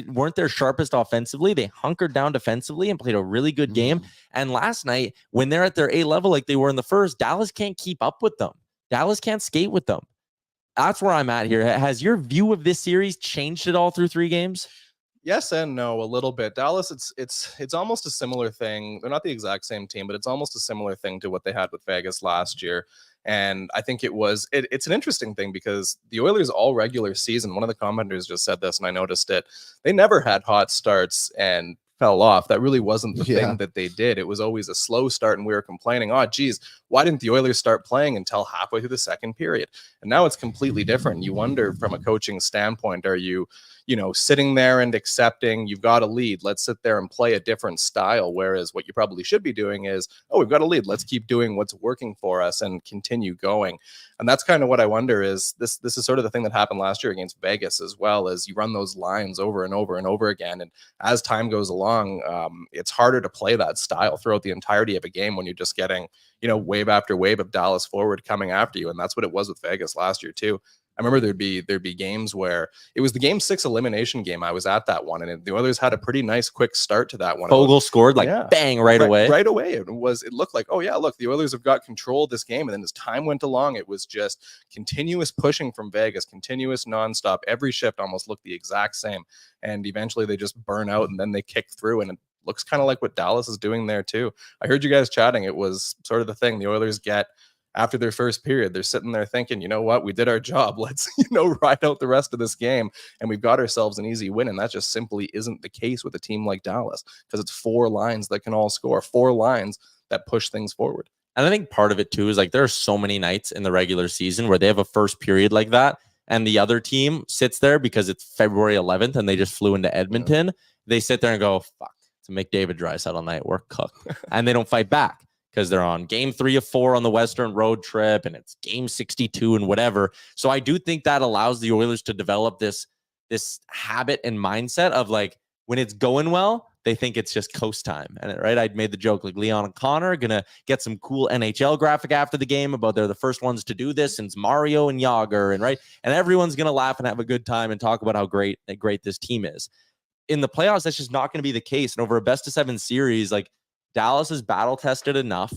Speaker 2: weren't their sharpest offensively, they hunkered down defensively and played a really good game. And last night, when they're at their A level like they were in the first, Dallas can't keep up with them. Dallas can't skate with them. That's where I'm at here. Has your view of this series changed at all through 3 games?
Speaker 4: Yes and no, a little bit. Dallas, it's almost a similar thing. They're not the exact same team, but it's almost a similar thing to what they had with Vegas last year. And I think it's an interesting thing because the Oilers all regular season, one of the commenters just said this and I noticed it. They never had hot starts and fell off. That really wasn't the thing that they did. It was always a slow start and we were complaining, oh, geez, why didn't the Oilers start playing until halfway through the second period? And now it's completely different. You wonder from a coaching standpoint, are you sitting there and accepting you've got a lead, let's sit there and play a different style. Whereas what you probably should be doing is, oh, we've got a lead, let's keep doing what's working for us and continue going. And that's kind of what I wonder is this is sort of the thing that happened last year against Vegas as well, as you run those lines over and over and over again. And as time goes along, it's harder to play that style throughout the entirety of a game when you're just getting, wave after wave of Dallas forward coming after you. And that's what it was with Vegas last year too. I remember there'd be games where it was the game 6 elimination game. I was at that one, and the Oilers had a pretty nice quick start to that one.
Speaker 2: Fogle scored bang right away.
Speaker 4: Right away. It looked like, oh yeah, look, the Oilers have got control of this game. And then as time went along, it was just continuous pushing from Vegas, continuous nonstop. Every shift almost looked the exact same. And eventually they just burn out and then they kick through, and it looks kind of like what Dallas is doing there too. I heard you guys chatting. It was sort of the thing the Oilers get after their first period. They're sitting there thinking, you know what, we did our job. Let's, ride out the rest of this game. And we've got ourselves an easy win. And that just simply isn't the case with a team like Dallas, because it's 4 lines that can all score, 4 lines that push things forward.
Speaker 2: And I think part of it too is like there are so many nights in the regular season where they have a first period like that, and the other team sits there because it's February 11th and they just flew into Edmonton. Yeah. They sit there and go, fuck, it's a McDavid Draisaitl night. We're cooked. And they don't fight back, because they're on game 3 of 4 on the Western road trip and it's game 62 and whatever. So I do think that allows the Oilers to develop this habit and mindset of like, when it's going well, they think it's just coast time. And right, I made the joke like Leon and Connor gonna get some cool NHL graphic after the game about they're the first ones to do this since Mario and Yager, and everyone's gonna laugh and have a good time and talk about how great this team is. In the playoffs, that's just not going to be the case. And over a best of 7 series, like, Dallas is battle tested enough.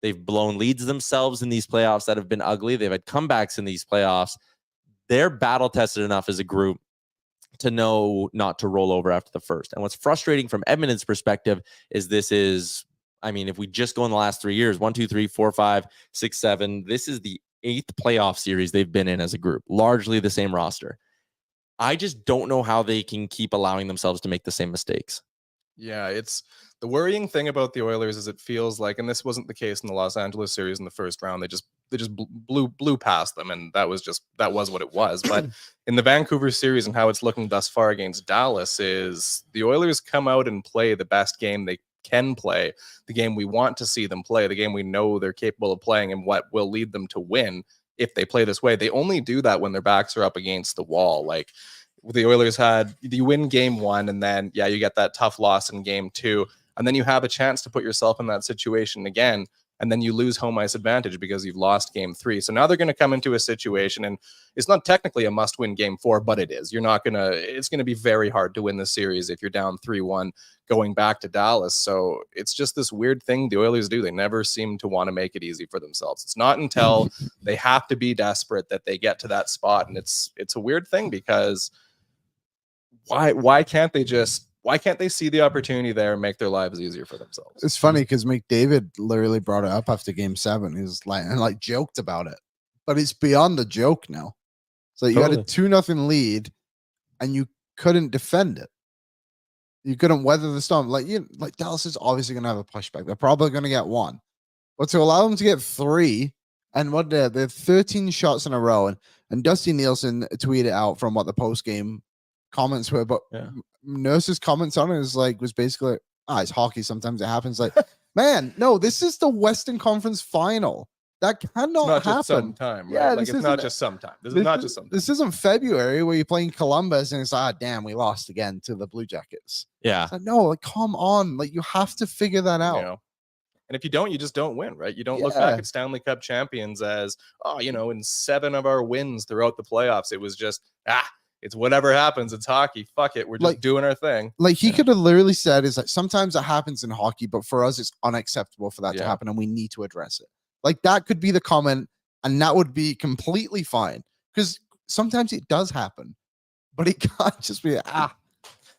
Speaker 2: They've blown leads themselves in these playoffs that have been ugly. They've had comebacks in these playoffs. They're battle tested enough as a group to know not to roll over after the first. And what's frustrating from Edmonton's perspective is if we just go in the last 3 years, 1, 2, 3, 4, 5, 6, 7, this is the 8th playoff series they've been in as a group, largely the same roster. I just don't know how they can keep allowing themselves to make the same mistakes.
Speaker 4: Yeah, it's the worrying thing about the Oilers is it feels like, and this wasn't the case in the Los Angeles series in the first round, they just blew past them, and that was what it was. But in the Vancouver series and how it's looking thus far against Dallas is the Oilers come out and play the best game they can play, the game we want to see them play, the game we know they're capable of playing, and what will lead them to win if they play this way. They only do that when their backs are up against the wall. Like the Oilers you win game 1, and then you get that tough loss in game 2, and then you have a chance to put yourself in that situation again, and then you lose home ice advantage because you've lost game 3. So now they're going to come into a situation, and it's not technically a must-win game 4, but it is. It's going to be very hard to win the series if you're down 3-1 going back to Dallas. So it's just this weird thing the Oilers do. They never seem to want to make it easy for themselves. It's not until they have to be desperate that they get to that spot. And it's a weird thing because why can't they just Why can't they see the opportunity there and make their lives easier for themselves?
Speaker 3: It's funny because McDavid literally brought it up after game 7. He was like joked about it, but it's beyond the joke now. So you had a 2-0 lead and you couldn't defend it. You couldn't weather the storm. Like Dallas is obviously going to have a pushback. They're probably going to get 1, but to allow them to get 3 and what they're 13 shots in a row. And Dusty Nielsen tweeted out from what the post game comments were, but Nurse's comments on it was basically, it's hockey. Sometimes it happens. Like, man, no, this is the Western Conference Final. That cannot happen.
Speaker 4: Just sometime, right?
Speaker 3: Yeah,
Speaker 4: like it's not just sometime. This is not just sometime.
Speaker 3: This isn't February where you're playing Columbus and it's damn, we lost again to the Blue Jackets.
Speaker 2: Yeah.
Speaker 3: No, come on. Like, you have to figure that out.
Speaker 4: You know? And if you don't, you just don't win, right? You don't look back at Stanley Cup champions as, in 7 of our wins throughout the playoffs, it was just, it's whatever happens. It's hockey. Fuck it. We're just doing our thing.
Speaker 3: Like he could have literally said is like, sometimes it happens in hockey, but for us, it's unacceptable for that to happen. And we need to address it. Like that could be the comment and that would be completely fine. Because sometimes it does happen, but it can't just be,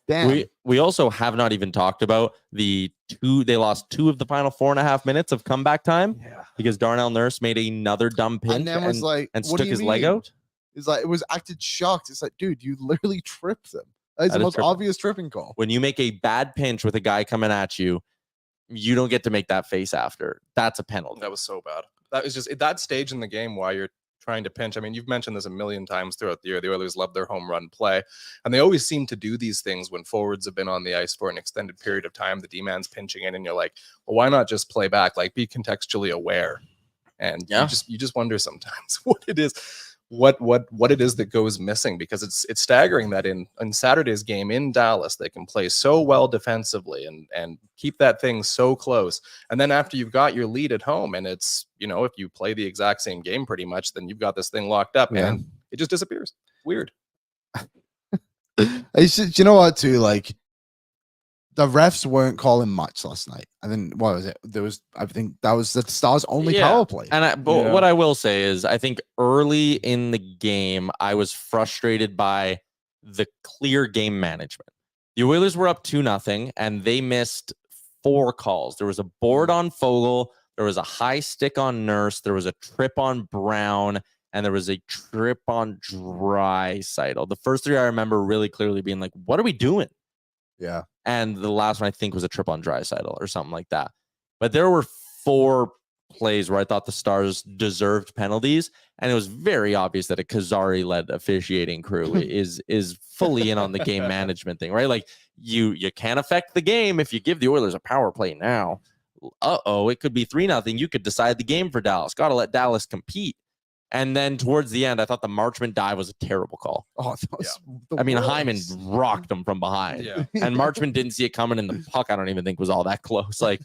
Speaker 3: damn.
Speaker 2: We also have not even talked about they lost 2 of the final 4.5 minutes of comeback time because Darnell Nurse made another dumb pinch and stuck his leg out.
Speaker 3: It's like, it was acted shocked. It's like, dude, you literally tripped them. That's the most obvious tripping call.
Speaker 2: When you make a bad pinch with a guy coming at you, you don't get to make that face after. That's a penalty.
Speaker 4: That was so bad. That was just at that stage in the game while you're trying to pinch. I mean, you've mentioned this a million times throughout the year. The Oilers love their home run play, and they always seem to do these things when forwards have been on the ice for an extended period of time. The D-man's pinching in, and you're like, well, why not just play back? Like, be contextually aware. And you just wonder sometimes what it is. What it is that goes missing, because it's staggering that in Saturday's game in Dallas they can play so well defensively and keep that thing so close, and then after you've got your lead at home and it's if you play the exact same game pretty much, then you've got this thing locked up and it just disappears. Weird.
Speaker 3: You know what too, like the refs weren't calling much last night. I think what was it? I think that was the Stars' only power play.
Speaker 2: And what I will say is, I think early in the game, I was frustrated by the clear game management. The Oilers were up 2-0, and they missed 4 calls. There was a board on Fogle, there was a high stick on Nurse, there was a trip on Brown, and there was a trip on Draisaitl. The first 3 I remember really clearly being like, "What are we doing?"
Speaker 3: Yeah.
Speaker 2: And the last one I think was a trip on Draisaitl or something like that. But there were 4 plays where I thought the Stars deserved penalties, and it was very obvious that a Kazari-led officiating crew is fully in on the game management thing, right? Like you can't affect the game if you give the Oilers a power play now. It could be 3-0. You could decide the game for Dallas. Got to let Dallas compete. And then towards the end, I thought the Marchment dive was a terrible call. Hyman rocked him from behind. Yeah. And Marchment didn't see it coming, and the puck, I don't even think was all that close. Like,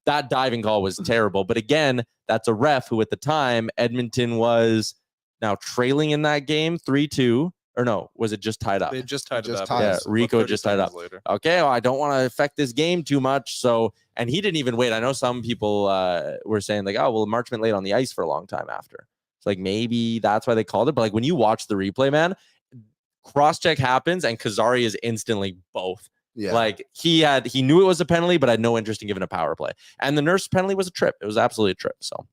Speaker 2: that diving call was terrible. But again, that's a ref who at the time, Edmonton was now trailing in that game 3-2. Or no, was it just tied up?
Speaker 4: They just tied it up.
Speaker 2: Yeah, Rico just tied up. Later. Okay, well, I don't want to affect this game too much. So, and he didn't even wait. I know some people were saying like, oh, well, Marchment laid on the ice for a long time after. Like maybe that's why they called it. But like when you watch the replay, man, cross-check happens and Kazari is instantly both. Yeah. Like he knew it was a penalty, but had no interest in giving a power play. And the Nurse penalty was a trip. It was absolutely a trip. So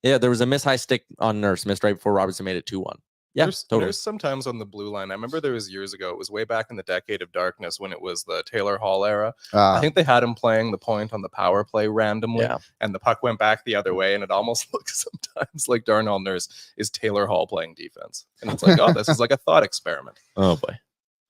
Speaker 2: yeah, there was a miss high stick on Nurse, missed right before Robertson made it 2-1. Yeah,
Speaker 4: there's sometimes on the blue line. I remember there was years ago. It was way back in the decade of darkness when it was the Taylor Hall era. I think they had him playing the point on the power play randomly, and the puck went back the other way, and it almost looks sometimes like Darnell Nurse is Taylor Hall playing defense, and it's like, oh, this is like a thought experiment.
Speaker 2: Oh boy,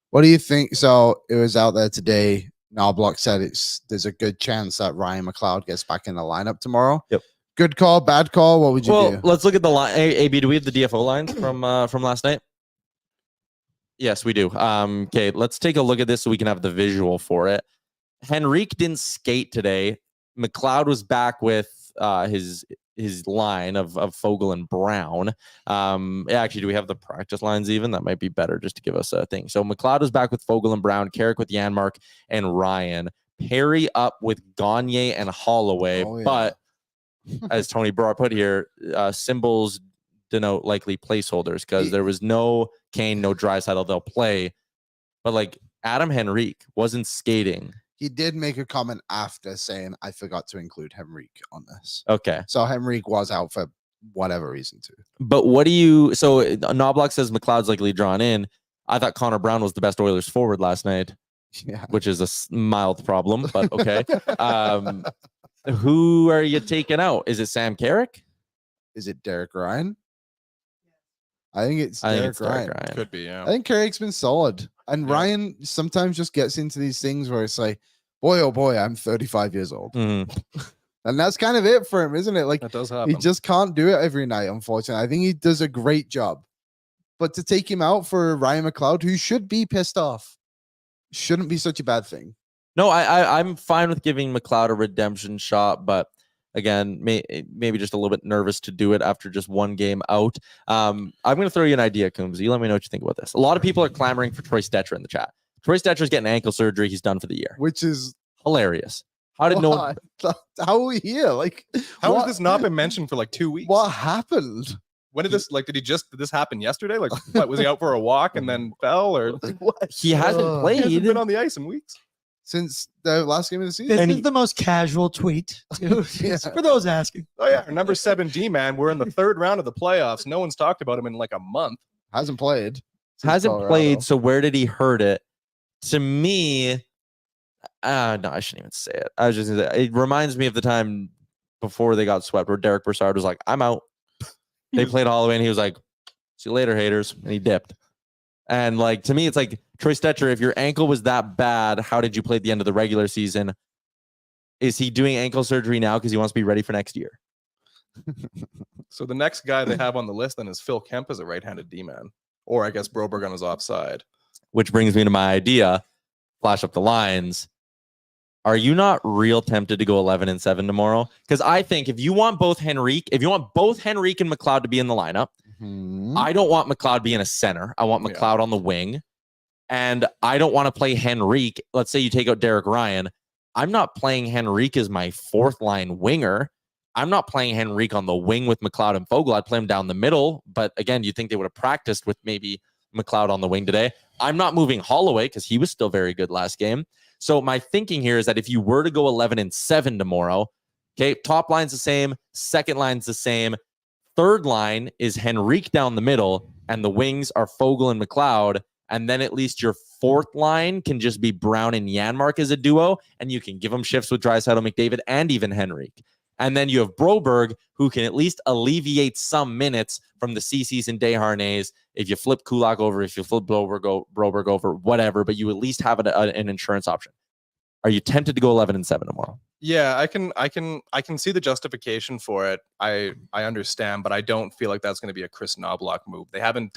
Speaker 3: what do you think? So it was out there today. Knobloch said there's a good chance that Ryan McLeod gets back in the lineup tomorrow.
Speaker 2: Yep.
Speaker 3: Good call, bad call. What would you do?
Speaker 2: Let's look at the line. AB, do we have the DFO lines from last night? Yes, we do. Okay, let's take a look at this so we can have the visual for it. Henrique didn't skate today. McLeod was back with his line of Fogle and Brown. Actually, do we have the practice lines even? That might be better just to give us a thing. So McLeod was back with Fogle and Brown, Carrick with Janmark and Ryan, Perry up with Gagne and Holloway, but as Tony Broad put here, symbols denote likely placeholders because there was no Kane, no Draisaitl. They'll play, but like Adam Henrique wasn't skating.
Speaker 3: He did make a comment after saying, I forgot to include Henrique on this.
Speaker 2: Okay.
Speaker 3: So Henrique was out for whatever reason too.
Speaker 2: But what do you, so Knobloch says McLeod's likely drawn in. I thought Connor Brown was the best Oilers forward last night,
Speaker 3: Yeah.
Speaker 2: which is a mild problem, but okay. Who are you taking out? Is it Sam Carrick?
Speaker 3: Is it Derek Ryan? I think it's
Speaker 2: I think
Speaker 3: Derek
Speaker 2: it's Derek
Speaker 3: Ryan.
Speaker 2: Ryan.
Speaker 4: Could be, yeah.
Speaker 3: I think Carrick's been solid. And
Speaker 4: Yeah.
Speaker 3: Ryan sometimes just gets into these things where it's like, boy, oh boy, I'm 35 years old.
Speaker 2: Mhm.
Speaker 3: And that's kind of it for him, isn't it? Like,
Speaker 4: That does
Speaker 3: he
Speaker 4: happen.
Speaker 3: just can't do it every night, unfortunately. I think he does a great job. But to take him out for Ryan McLeod, who should be pissed off, shouldn't be such a bad thing.
Speaker 2: No, I'm fine with giving McLeod a redemption shot, but again, maybe just a little bit nervous to do it after just one game out. I'm going to throw you an idea, Coombs. You let me know what you think about this. A lot of people are clamoring for Troy Stecher in the chat. Troy Stetcher's getting ankle surgery. He's done for the year.
Speaker 3: Which is
Speaker 2: Hilarious. How did no one...
Speaker 3: how are we here? Like,
Speaker 4: How
Speaker 3: what,
Speaker 4: has this not been mentioned for like 2 weeks?
Speaker 3: what happened?
Speaker 4: When did this, like, did this happen yesterday? Like, what, was he out for a walk and then fell, or
Speaker 3: What?
Speaker 2: He hasn't
Speaker 3: Ugh.
Speaker 4: he hasn't
Speaker 2: played.
Speaker 4: been on the ice in weeks?
Speaker 3: Since the last game of the season?
Speaker 5: This
Speaker 2: And
Speaker 5: is
Speaker 2: he-
Speaker 5: the most casual tweet, too.
Speaker 3: Yeah.
Speaker 5: For those asking.
Speaker 4: Oh yeah, our number 7 D man. We're in the 3rd round of the playoffs. No one's talked about him in like a month.
Speaker 3: Hasn't played. since
Speaker 2: Hasn't
Speaker 3: Colorado.
Speaker 2: played, so where did he hurt it? To me, no, I shouldn't even say it. I was just gonna say, it reminds me of the time before they got swept where Derek Brassard was like, I'm out. They played Holloway and he was like, see you later, haters. And he dipped. And like, to me, it's like, Troy Stecher, if your ankle was that bad, how did you play at the end of the regular season? Is he doing ankle surgery now because he wants to be ready for next year?
Speaker 4: So the next guy they have on the list then is Phil Kemp as a right-handed D man, or I guess Broberg on his offside.
Speaker 2: Which brings me to my idea. Flash up the lines. Are you not real tempted to go 11-7 tomorrow? Because I think if you want both Henrique and McLeod to be in the lineup,
Speaker 3: Mhm.
Speaker 2: I don't want McLeod being a center. I want
Speaker 4: Yeah.
Speaker 2: McLeod on the wing. And I don't want to play Henrique. Let's say you take out Derek Ryan. I'm not playing Henrique as my 4th line winger. I'm not playing Henrique on the wing with McLeod and Fogle. I'd play him down the middle. But again, you think they would have practiced with maybe McLeod on the wing today. I'm not moving Holloway because he was still very good last game. So my thinking here is that if you were to go 11-7 tomorrow, okay, top line's the same, second line's the same, third line is Henrique down the middle, and the wings are Fogle and McLeod, and then at least your 4th line can just be Brown and Janmark as a duo, and you can give them shifts with Draisaitl, McDavid, and even Henrique. And then you have Broberg, who can at least alleviate some minutes from the Cecis and Desharnais. If you flip Kulak over, if you flip Broberg over, whatever, but you at least have an insurance option. Are you tempted to go 11-7 tomorrow?
Speaker 4: Yeah, I can see the justification for it. I understand, but I don't feel like that's going to be a Chris Knobloch move. There hasn't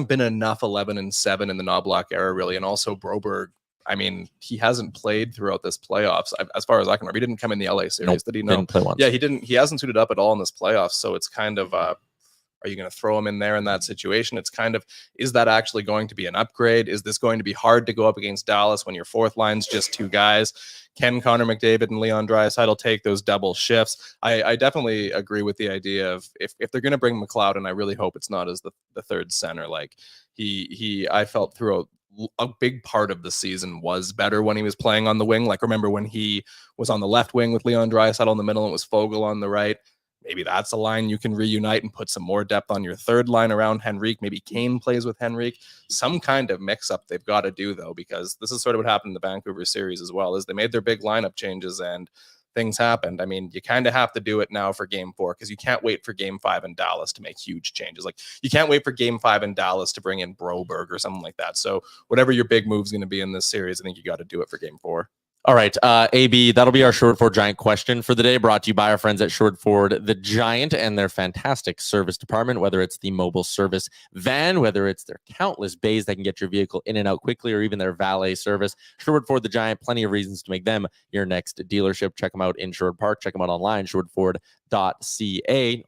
Speaker 4: been enough 11-7 in the Knobloch era, really, and also Broberg. I mean, he hasn't played throughout this playoffs. As far as I can remember, he didn't come in the LA series,
Speaker 2: Nope,
Speaker 4: did he? No.
Speaker 2: Didn't play once.
Speaker 4: Yeah, he didn't. He hasn't suited up at all in this playoffs. So it's kind of, are you going to throw him in there in that situation? It's kind of, is that actually going to be an upgrade? Is this going to be hard to go up against Dallas when your 4th line's just 2 guys? Can Connor McDavid and Leon Draisaitl take those double shifts? I definitely agree with the idea of if they're going to bring McLeod, and I really hope it's not as the 3rd center. Like I felt throughout a big part of the season was better when he was playing on the wing. Like, remember when he was on the left wing with Leon Draisaitl in the middle and it was Fogle on the right? Maybe that's a line you can reunite and put some more depth on your 3rd line around Henrique. Maybe Kane plays with Henrique. Some kind of mix-up they've got to do, though, because this is sort of what happened in the Vancouver series as well, is they made their big lineup changes and things happened. I mean, you kind of have to do it now for Game 4 because you can't wait for Game 5 in Dallas to make huge changes. Like, you can't wait for Game 5 in Dallas to bring in Broberg or something like that. So whatever your big move is going to be in this series, I think you got to do it for Game 4.
Speaker 2: All right, AB, that'll be our Short Ford Giant question for the day, brought to you by our friends at Short Ford the Giant and their fantastic service department, whether it's the mobile service van, whether it's their countless bays that can get your vehicle in and out quickly, or even their valet service. Short Ford the Giant, plenty of reasons to make them your next dealership. Check them out in Sherwood Park. Check them out online, shortford.ca.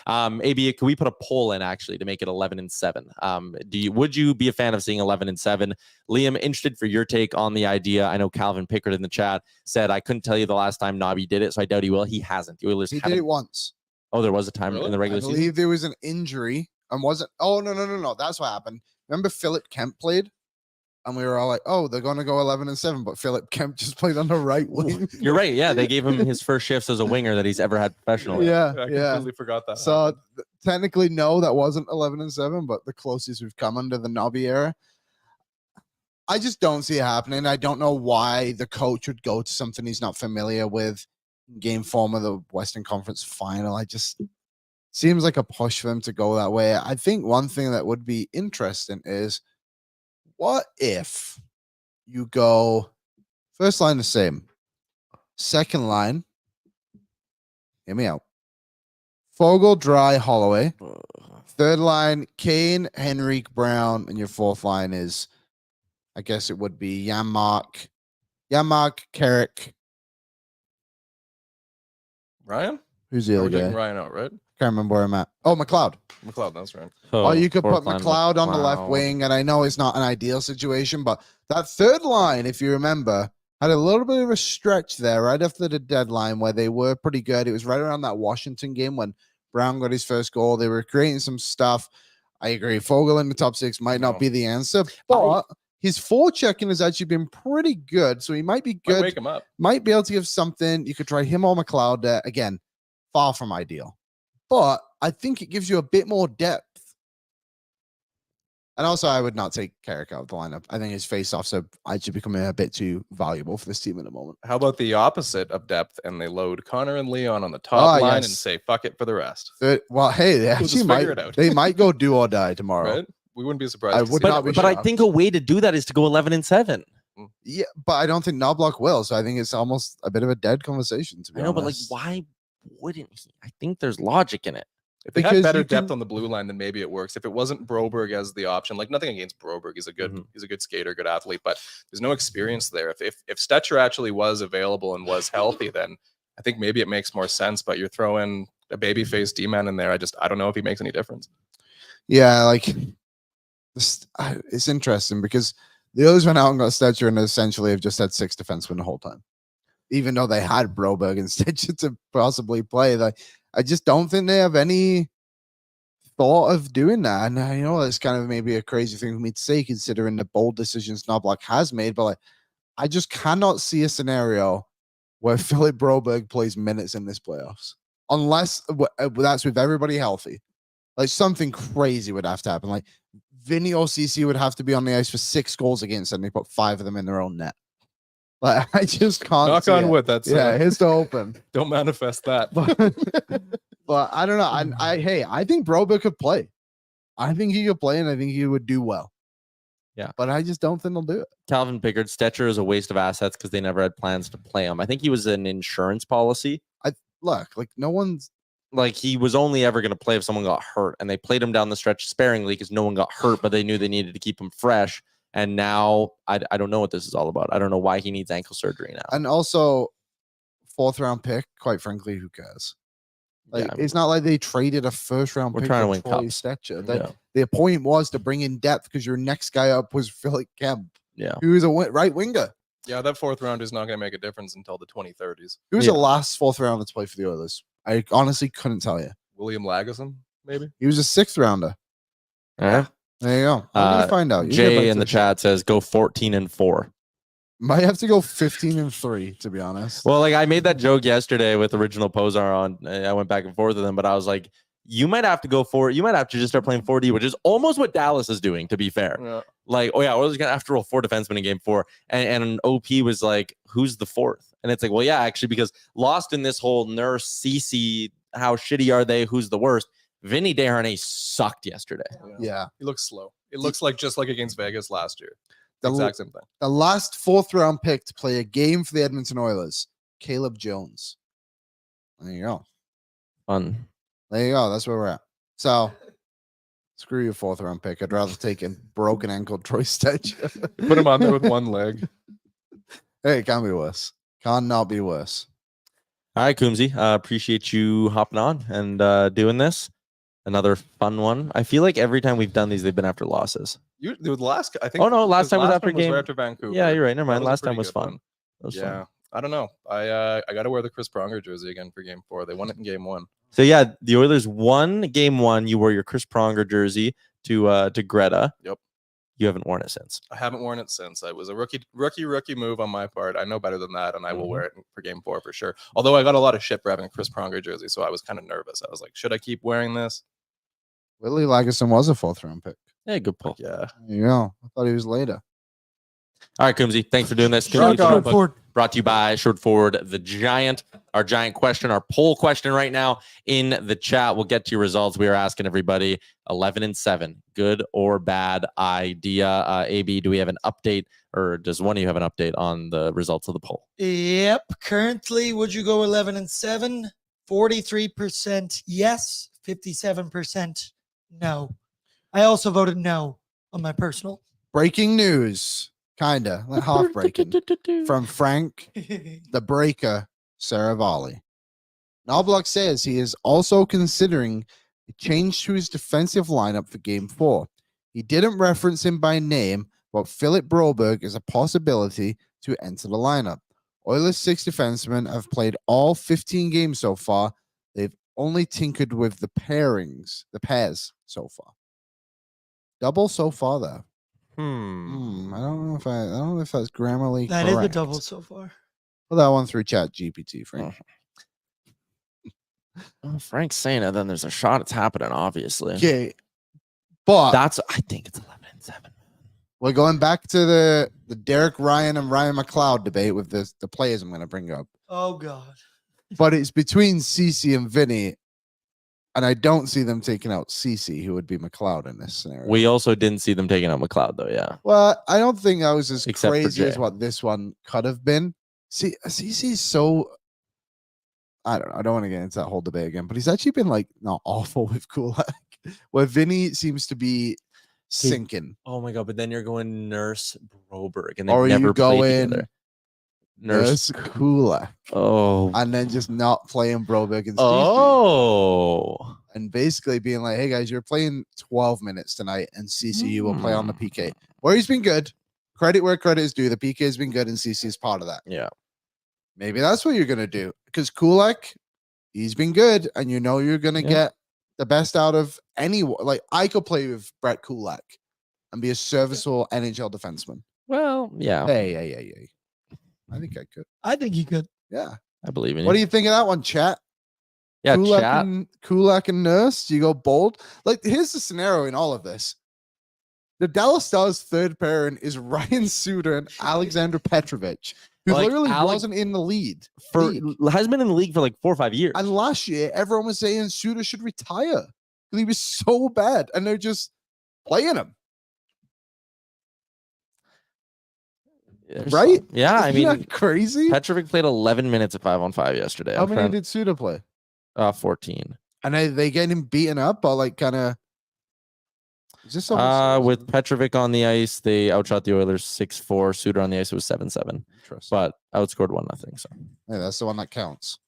Speaker 2: AB, can we put a poll in actually to make it 11-7? Would you be a fan of seeing 11-7? Liam, interested for your take on the idea. I know Calvin Pickard in the chat said I couldn't tell you the last time Nobby did it, so I doubt he will. He hasn't. The Oilers
Speaker 3: He
Speaker 2: haven't.
Speaker 3: did it once.
Speaker 2: Oh, there was a time in the
Speaker 3: I
Speaker 2: regular
Speaker 3: believe
Speaker 2: season.
Speaker 3: there was an injury and wasn't. Oh, no. That's what happened. Remember Philip Kemp played and we were all like, "Oh, they're going to go 11-7," but Philip Kemp just played on the right wing.
Speaker 2: You're right. Yeah, they gave him his first shifts as a winger that he's ever had professionally.
Speaker 3: Yeah,
Speaker 4: I
Speaker 3: yeah.
Speaker 4: completely forgot that.
Speaker 3: So technically, no, that wasn't 11-7, but the closest we've come under the Nobby era. I just don't see it happening. I don't know why the coach would go to something he's not familiar with. Game form of the Western Conference Final. I just seems like a push for them to go that way. I think one thing that would be interesting is, what if you go first line the same, second line, hear me out, Fogle, Dry, Holloway, third line, Kane, Henrique, Brown, and your fourth line is, I guess it would be Yaremchuk, Carrick.
Speaker 4: Ryan?
Speaker 3: Who's the
Speaker 4: We're
Speaker 3: other guy?
Speaker 4: taking Ryan out, right?
Speaker 3: Can't remember where I'm at. Oh, McLeod.
Speaker 4: McLeod, that's right.
Speaker 3: Oh, you could put
Speaker 2: fourth line,
Speaker 3: McLeod on the left
Speaker 2: McLeod.
Speaker 3: wing, and I know it's not an ideal situation, but that third line, if you remember, had a little bit of a stretch there right after the deadline where they were pretty good. It was right around that Washington game when Brown got his first goal. They were creating some stuff. I agree. Fogle in the top six might not be the answer, but his forechecking has actually been pretty good, so he might be
Speaker 4: Might
Speaker 3: good.
Speaker 4: wake him up.
Speaker 3: Might be able to give something. You could try him or McLeod there. Again, far from ideal, but I think it gives you a bit more depth. And also, I would not take Carrick out of the lineup. I think his face-offs are actually becoming a bit too valuable for this team at the moment.
Speaker 4: How about the opposite of depth, and they load Connor and Leon on the top line and say fuck it for the rest?
Speaker 3: Well, hey, they
Speaker 4: We'll
Speaker 3: actually
Speaker 4: just
Speaker 3: might.
Speaker 4: figure it out.
Speaker 3: They might go do or die tomorrow.
Speaker 4: Right? We wouldn't be surprised.
Speaker 3: I
Speaker 4: to
Speaker 3: would
Speaker 4: see
Speaker 3: not
Speaker 4: that.
Speaker 3: be
Speaker 2: But I
Speaker 3: shocked.
Speaker 2: think a way to do that is to go 11-7.
Speaker 3: Yeah, but I don't think Knobloch will. So I think it's almost a bit of a dead conversation. To be
Speaker 2: I know, but like,
Speaker 3: honest.
Speaker 2: why wouldn't he? I think there's logic in it.
Speaker 4: If they
Speaker 3: Because
Speaker 4: had better
Speaker 3: you can-
Speaker 4: depth on the blue line, then maybe it works. If it wasn't Broberg as the option, like nothing against Broberg, he's a good skater, good athlete, but there's no experience there. If Stecher actually was available and was healthy, then I think maybe it makes more sense. But you're throwing a babyface D-man in there. I don't know if he makes any difference.
Speaker 3: Yeah, like this, it's interesting because the others went out and got Stecher and essentially have just had 6 defensemen the whole time, even though they had Broberg and Stecher to possibly play. Like, I just don't think they have any thought of doing that. And I know that's kind of maybe a crazy thing for me to say, considering the bold decisions Knobloch has made. But like, I just cannot see a scenario where Philip Broberg plays minutes in this playoffs, unless that's with everybody healthy. Like, something crazy would have to happen. Like, Vinny or Ceci would have to be on the ice for 6 goals against them. They put 5 of them in their own net. Like, I just can't.
Speaker 4: Knock
Speaker 3: see
Speaker 4: on
Speaker 3: it.
Speaker 4: wood. That's
Speaker 3: Yeah, here's the open.
Speaker 4: don't manifest that.
Speaker 3: But I don't know. I think Broberg could play. I think he could play, and I think he would do well.
Speaker 2: Yeah.
Speaker 3: But I just don't think they'll do it.
Speaker 2: Calvin Pickard, Stecher is a waste of assets because they never had plans to play him. I think he was an insurance policy.
Speaker 3: Look, like, no one's.
Speaker 2: Like, he was only ever going to play if someone got hurt, and they played him down the stretch sparingly because no one got hurt, but they knew they needed to keep him fresh. And now I don't know what this is all about. I don't know why he needs ankle surgery now.
Speaker 3: And also, 4th round pick, quite frankly, who cares? Like,
Speaker 2: Yeah.
Speaker 3: it's not like they traded a 1st round
Speaker 2: We're
Speaker 3: pick
Speaker 2: trying to
Speaker 3: for
Speaker 2: win
Speaker 3: Troy
Speaker 2: cups.
Speaker 3: Stecher.
Speaker 2: Yeah.
Speaker 3: The point was to bring in depth because your next guy up was Philip Kemp,
Speaker 2: Yeah.
Speaker 3: who is a right winger.
Speaker 4: Yeah, that 4th round is not going to make a difference until the 2030s.
Speaker 3: Who was
Speaker 2: Yeah.
Speaker 3: the last 4th rounder to play for the Oilers? I honestly couldn't tell you.
Speaker 4: William Lagesson, maybe.
Speaker 3: He was a 6th rounder.
Speaker 2: Yeah.
Speaker 3: There you go. I'm gonna find out. You get back
Speaker 2: Jay
Speaker 3: to
Speaker 2: in the chat says go 14-4.
Speaker 3: Might have to go 15-3, to be honest.
Speaker 2: Well, like, I made that joke yesterday with original Posar on. I went back and forth with him, but I was like, you might have to go for it. You might have to just start playing 4D, which is almost what Dallas is doing, to be fair.
Speaker 4: Yeah.
Speaker 2: Like, oh yeah, Oilers gonna have to roll 4 defensemen in game 4. And OP was like, who's the 4th? And it's like, well, yeah, actually, because lost in this whole Nurse, Ceci, how shitty are they? Who's the worst? Vinny Desharnais sucked yesterday.
Speaker 3: Yeah.
Speaker 4: He looks slow. It looks like just like against Vegas last year.
Speaker 3: The,
Speaker 4: Exact same thing.
Speaker 3: the last 4th round pick to play a game for the Edmonton Oilers, Caleb Jones. There you go.
Speaker 2: Fun.
Speaker 3: There you go. That's where we're at. So, screw your 4th round pick. I'd rather take a broken ankle Troy Stecher.
Speaker 4: Put him on there with one leg.
Speaker 3: Hey, it can be worse. Cannot be worse.
Speaker 2: All right, Kumsey. Appreciate you hopping on and doing this. Another fun one. I feel like every time we've done these, they've been after losses.
Speaker 4: The last, I think.
Speaker 2: Oh no, last time was after
Speaker 4: one
Speaker 2: game.
Speaker 4: right after Vancouver.
Speaker 2: Yeah, you're right. Never mind.
Speaker 4: That was a
Speaker 2: Last time
Speaker 4: pretty
Speaker 2: was
Speaker 4: good
Speaker 2: fun.
Speaker 4: one.
Speaker 2: That was
Speaker 4: Yeah,
Speaker 2: fun.
Speaker 4: I don't know. I got to wear the Chris Pronger jersey again for game 4. They won it in game 1.
Speaker 2: So yeah, the Oilers won game 1. You wore your Chris Pronger jersey to Greta.
Speaker 4: Yep.
Speaker 2: You haven't worn it since.
Speaker 4: I haven't worn it since. It was a rookie move on my part. I know better than that, and I will wear it for Game 4 for sure. Although I got a lot of shit for having a Chris Pronger jersey, so I was kind of nervous. I was like, should I keep wearing this?
Speaker 3: Willie Lagesson was a 4th round pick.
Speaker 2: Yeah, good pull.
Speaker 4: Yeah.
Speaker 3: There you go. I thought he was later.
Speaker 2: All right, Kumsey, thanks for doing this.
Speaker 5: Short forward.
Speaker 2: Brought to you by Short Forward the Giant. Our giant question, our poll question right now in the chat. We'll get to your results. We are asking everybody 11-7, good or bad idea. AB, do we have an update, or does one of you have an update on the results of the poll?
Speaker 5: Yep. Currently, would you go 11-7? 43% yes, 57% no. I also voted no on my personal.
Speaker 3: Breaking news, kinda like half breaking, from Frank the Breaker Saravalli. Knobloch says he is also considering a change to his defensive lineup for Game 4. He didn't reference him by name, but Philip Broberg is a possibility to enter the lineup. Oilers' 6 defensemen have played all 15 games so far. They've only tinkered with the pairs so far. Double so far, though. I don't know if that's grammarly
Speaker 5: That is
Speaker 3: correct.
Speaker 5: the double so far.
Speaker 3: Well, that one through Chat GPT, Frank.
Speaker 2: Oh, Frank's saying it, then there's a shot it's happening, obviously.
Speaker 3: Okay, but
Speaker 2: I think it's 11-7.
Speaker 3: we're going back to the Derek Ryan and Ryan McLeod debate with the players I'm going to bring up.
Speaker 5: Oh, God.
Speaker 3: But it's between Ceci and Vinny, and I don't see them taking out Ceci, who would be McLeod in this scenario.
Speaker 2: We also didn't see them taking out McLeod, though, yeah.
Speaker 3: Well, I don't think that was as
Speaker 2: Except for
Speaker 3: crazy as
Speaker 2: Jay.
Speaker 3: what this one could have been. See, Ceci's so... I don't know. I don't want to get into that whole debate again, but he's actually been like not awful with Kulak, where Vinny seems to be sinking.
Speaker 2: Oh, my God, but then you're going Nurse Broberg, and
Speaker 3: Or
Speaker 2: they've never
Speaker 3: you
Speaker 2: played
Speaker 3: going
Speaker 2: together.
Speaker 3: Nurse Kulak,
Speaker 2: Oh.
Speaker 3: and then just not playing Broberg and Ceci.
Speaker 2: Oh.
Speaker 3: And basically being like, hey guys, you're playing 12 minutes tonight, and CCU will play on the PK. Where he's been good. Credit where credit is due. The PK has been good, and CC is part of that.
Speaker 2: Yeah.
Speaker 3: Maybe that's what you're gonna do. Because Kulak, he's been good, and you know you're gonna get the best out of anyone. Like I could play with Brett Kulak and be a serviceable NHL defenseman.
Speaker 2: Well, yeah.
Speaker 3: Hey. I think I could.
Speaker 5: I think he could.
Speaker 3: Yeah.
Speaker 2: I believe in you.
Speaker 3: What do you think of that one, chat?
Speaker 2: Yeah,
Speaker 3: Kulak
Speaker 2: chat.
Speaker 3: Kulak and Nurse, do you go bold? Like, here's the scenario in all of this. The Dallas Stars' third pairing is Ryan Suter and Alexander Petrovich, who
Speaker 2: Like,
Speaker 3: literally
Speaker 2: Alex-
Speaker 3: wasn't in the league.
Speaker 2: Has been in the league for like 4 or 5 years.
Speaker 3: And last year, everyone was saying Suter should retire because he was so bad, and they're just playing him. Right?
Speaker 2: Yeah, I
Speaker 3: Isn't
Speaker 2: mean,
Speaker 3: that crazy?
Speaker 2: Petrovic played 11 minutes at 5-on-5 yesterday.
Speaker 3: How many did Suter play?
Speaker 2: 14.
Speaker 3: And they get him beaten up, or like kind of. Is this
Speaker 2: With Petrovic on the ice, they outshot the Oilers 6-4. Suter on the ice was 7-7, but outscored 1-0. So
Speaker 3: hey, that's the one that counts.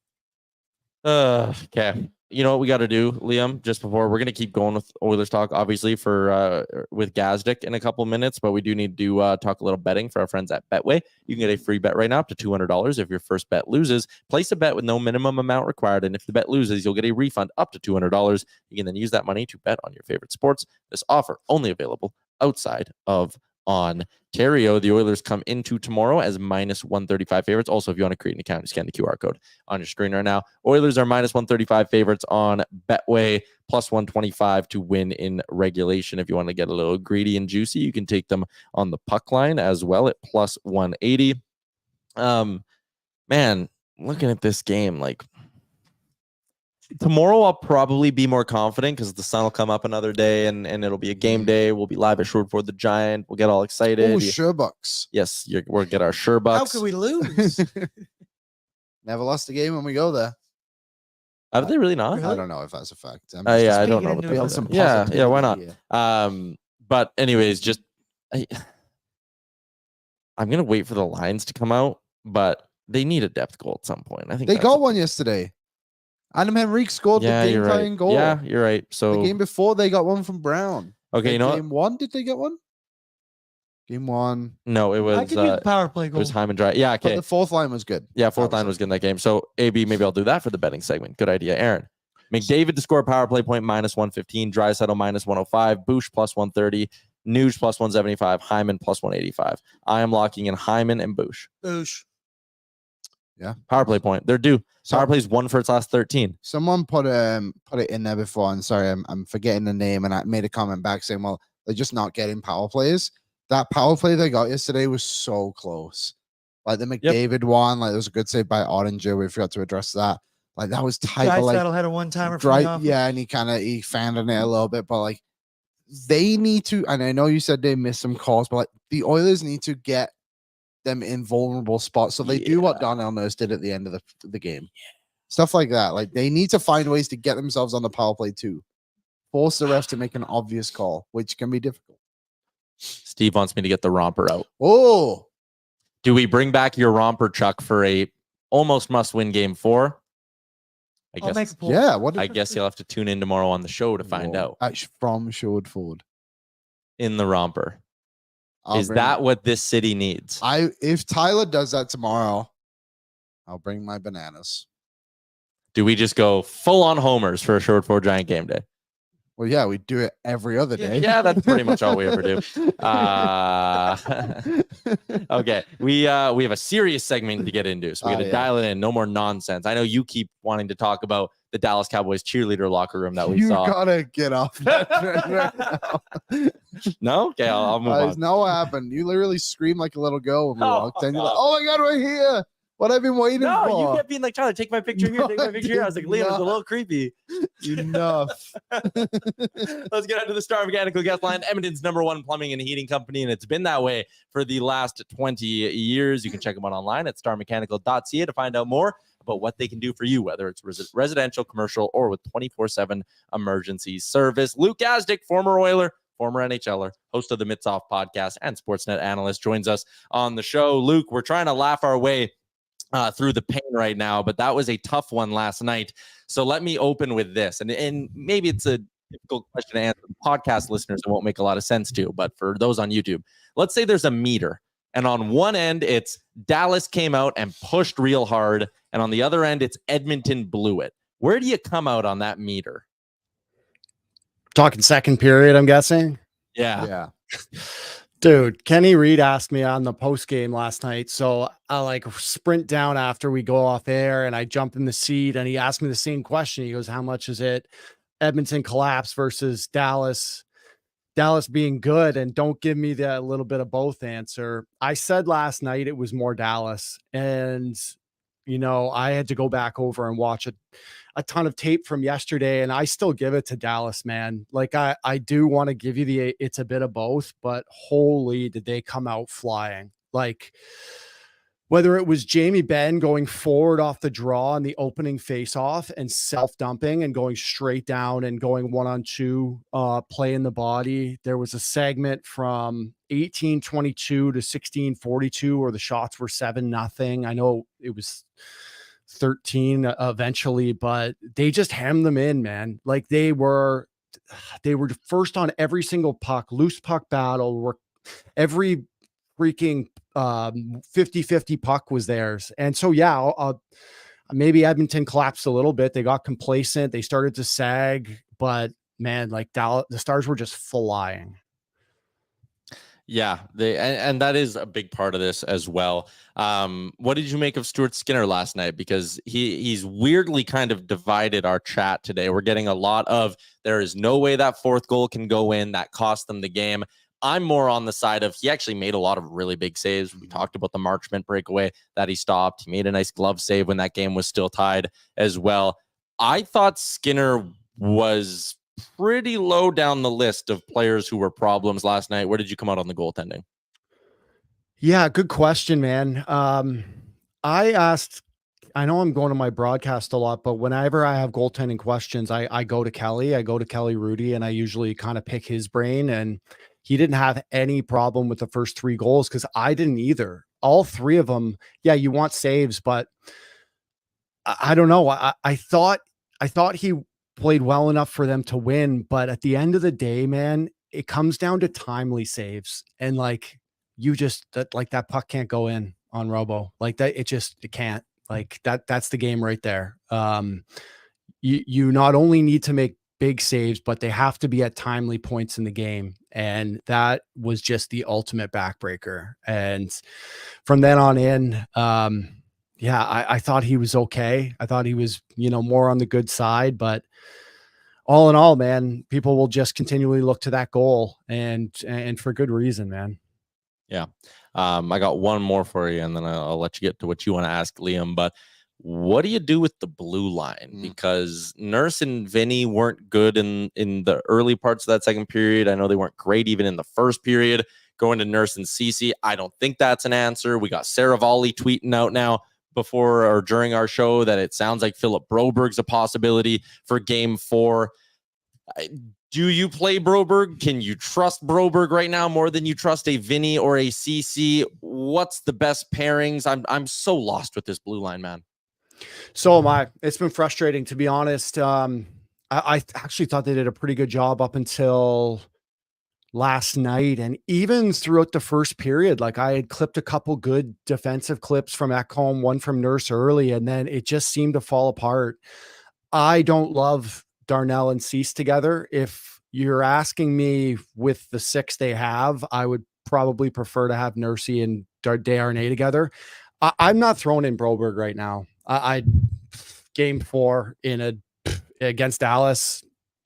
Speaker 2: okay. You know what we got to do, Liam? Just before we're gonna keep going with Oilers talk, obviously for with Gazdic in a couple minutes, but we do need to talk a little betting for our friends at Betway. You can get a free bet right now up to $200 if your first bet loses. Place a bet with no minimum amount required, and if the bet loses, you'll get a refund up to $200. You can then use that money to bet on your favorite sports. This offer only available outside of Ontario. The Oilers come into tomorrow as -135 favorites. Also, if you want to create an account, scan the QR code on your screen right now. Oilers are -135 favorites on Betway, +125 to win in regulation. If you want to get a little greedy and juicy, you can take them on the puck line as well at +180. Man, looking at this game, like tomorrow I'll probably be more confident because the sun will come up another day and it'll be a game day. We'll be live at Short for the Giant. We'll get all excited.
Speaker 3: Oh, Sherbucks.
Speaker 2: Yes, we'll get our Sherbucks.
Speaker 5: How could we lose?
Speaker 3: Never lost a game when we go there.
Speaker 2: Have they really not?
Speaker 5: Really?
Speaker 3: I don't know if that's a fact. I'm
Speaker 2: Yeah, I don't
Speaker 5: speaking
Speaker 2: know.
Speaker 5: into
Speaker 2: What
Speaker 5: it.
Speaker 2: they
Speaker 3: some
Speaker 2: yeah, why not?
Speaker 3: positivity here.
Speaker 2: But anyways, just I'm gonna wait for the lines to come out, but they need a depth goal at some point. I think
Speaker 3: They
Speaker 2: that's
Speaker 3: got one yesterday. Adam Henrique scored
Speaker 2: Yeah,
Speaker 3: the
Speaker 2: you're
Speaker 3: game-tying
Speaker 2: right.
Speaker 3: goal.
Speaker 2: Yeah, you're right.
Speaker 3: The
Speaker 2: So
Speaker 3: game before, they got one from Brown.
Speaker 2: okay, you know what?
Speaker 3: Game one, did they get one? Game one.
Speaker 2: No, it
Speaker 5: I
Speaker 2: was
Speaker 5: could use the power play
Speaker 2: it
Speaker 5: goal.
Speaker 2: was Hyman dry. Yeah,
Speaker 3: But
Speaker 2: okay.
Speaker 3: the fourth line was good.
Speaker 2: Yeah, fourth
Speaker 3: That
Speaker 2: line was good in that game. So AB, maybe I'll do that for the betting segment. Good idea, Aaron. McDavid to score a power play point -115. Draisaitl -105. Bush +130. Nuge plus 175, Hyman plus 185. I am locking in Hyman and Boosh.
Speaker 5: Boosh.
Speaker 3: Yeah.
Speaker 2: Power play point. They're due.
Speaker 3: So-
Speaker 2: Power play's won for its last 13.
Speaker 3: Someone put it in there before, and sorry, I'm forgetting the name, and I made a comment back saying, well, they're just not getting power plays. That power play they got yesterday was so close. Like the McDavid one, like there was a good save by Ottinger. We forgot to address that. Like that was tight. But like,
Speaker 5: Draisaitl had a one-timer from
Speaker 3: Dry,
Speaker 5: the off.
Speaker 3: yeah, and he fanned on it a little bit, but like they need to, and I know you said they missed some calls, but like the Oilers need to get them in vulnerable spots so they do what Darnell Nurse did at the end of the game. Stuff like that. Like they need to find ways to get themselves on the power play too. Force the refs to make an obvious call, which can be difficult.
Speaker 2: Steve wants me to get the romper out.
Speaker 3: Oh,
Speaker 2: Do we bring back your romper, Chuck, for a almost must-win game 4?
Speaker 5: I'll make a poll.
Speaker 3: yeah. What?
Speaker 2: I guess you'll have to tune in tomorrow on the show to find out.
Speaker 3: Actually, from Sherwood Ford.
Speaker 2: In the romper.
Speaker 3: I'll
Speaker 2: Is
Speaker 3: bring-
Speaker 2: that what this city needs?
Speaker 3: if Tyler does that tomorrow, I'll bring my bananas.
Speaker 2: Do we just go full-on homers for a Short 4 Giant game day?
Speaker 3: Well, yeah, we do it every other day.
Speaker 2: Yeah, that's pretty much all we ever do. Okay, we have a serious segment to get into, so we got to dial it in. No more nonsense. I know you keep wanting to talk about the Dallas Cowboys cheerleader locker room that we
Speaker 3: You
Speaker 2: saw.
Speaker 3: gotta get off that train right now.
Speaker 2: No? Okay, I'll move
Speaker 3: Guys,
Speaker 2: on.
Speaker 3: know what happened? You literally screamed like a little girl when we
Speaker 2: Oh,
Speaker 3: walked in. You're like,
Speaker 2: God.
Speaker 3: oh my God, we're here. What I've been waiting
Speaker 2: No,
Speaker 3: for.
Speaker 2: you kept being like, Tyler, take my picture here, take my picture here. I was like, Liam, it's a little creepy.
Speaker 3: Enough.
Speaker 2: Let's get into the Star Mechanical Guest Line, Edmonton's #1 plumbing and heating company, and it's been that way for the last 20 years. You can check them out online at starmechanical.ca to find out more about what they can do for you, whether it's residential, commercial, or with 24/7 emergency service. Luke Gazdic, former Oiler, former NHLer, host of the Mitts Off podcast and Sportsnet analyst, joins us on the show. Luke, we're trying to laugh our way through the pain right now, but that was a tough one last night. So let me open with this, and maybe it's a difficult question to answer. Podcast listeners, it won't make a lot of sense to, but for those on YouTube, let's say there's a meter, and on one end it's Dallas came out and pushed real hard, and on the other end it's Edmonton blew it. Where do you come out on that meter?
Speaker 6: Talking second period, I'm guessing.
Speaker 2: Yeah.
Speaker 6: Dude, Kenny Reed asked me on the post game last night. So I like sprint down after we go off air and I jump in the seat and he asked me the same question. He goes, how much is it Edmonton collapse versus Dallas being good? And don't give me that little bit of both answer. I said last night it was more Dallas. And, you know, I had to go back over and watch a ton of tape from yesterday, and I still give it to Dallas, man. Like I do want to give you it's a bit of both, but holy did they come out flying. Like whether it was Jamie Benn going forward off the draw in the opening face-off and self-dumping and going straight down and going 1-on-2, playing the body. There was a segment from 18-22 to 16-42 where the shots were 7-0. I know it was 13 eventually, but they just hemmed them in, man. Like they were first on every single puck, loose puck battle, every freaking 50-50 puck was theirs. And so, yeah, maybe Edmonton collapsed a little bit. They got complacent. They started to sag, but man, like Dallas, the Stars were just flying.
Speaker 2: Yeah, and that is a big part of this as well. What did you make of Stuart Skinner last night? Because he's weirdly kind of divided our chat today. We're getting a lot of there is no way that fourth goal can go in. That cost them the game. I'm more on the side of he actually made a lot of really big saves. We talked about the Marchment breakaway that he stopped. He made a nice glove save when that game was still tied as well. I thought Skinner was pretty low down the list of players who were problems last night. Where did you come out on the goaltending?
Speaker 6: Yeah, good question, man. I know I'm going to my broadcast a lot, but whenever I have goaltending questions, I go to Kelly. I go to Kelly Rudy, and I usually kind of pick his brain. And he didn't have any problem with the first 3 goals because I didn't either. All 3 of them, yeah, you want saves, but I don't know. I thought he played well enough for them to win, but at the end of the day, man, it comes down to timely saves. And like that puck can't go in on Robo like that. It can't. Like that's the game right there. You not only need to make big saves, but they have to be at timely points in the game. And that was just the ultimate backbreaker. And from then on in, I thought he was okay. I thought he was, more on the good side, but all in all, man, people will just continually look to that goal and for good reason, man.
Speaker 2: Yeah. I got one more for you, and then I'll let you get to what you want to ask, Liam. But what do you do with the blue line? Because Nurse and Vinny weren't good in the early parts of that second period. I know they weren't great even in the first period. Going to Nurse and Ceci, I don't think that's an answer. We got Saravalli tweeting out now before or during our show that it sounds like Philip Broberg's a possibility for game 4. Do you play Broberg? Can you trust Broberg right now more than you trust a Vinny or a Ceci? What's the best pairings? I'm so lost with this blue line, man.
Speaker 6: So am I. It's been frustrating, to be honest. I actually thought they did a pretty good job up until last night, and even throughout the first period. Like, I had clipped a couple good defensive clips from Ekholm, one from Nurse early, and then it just seemed to fall apart. I don't love Darnell and Cease together. If you're asking me with the 6 they have, I would probably prefer to have Nursey and Desharnais together. I'm not throwing in Broberg right now. I game 4 against Dallas,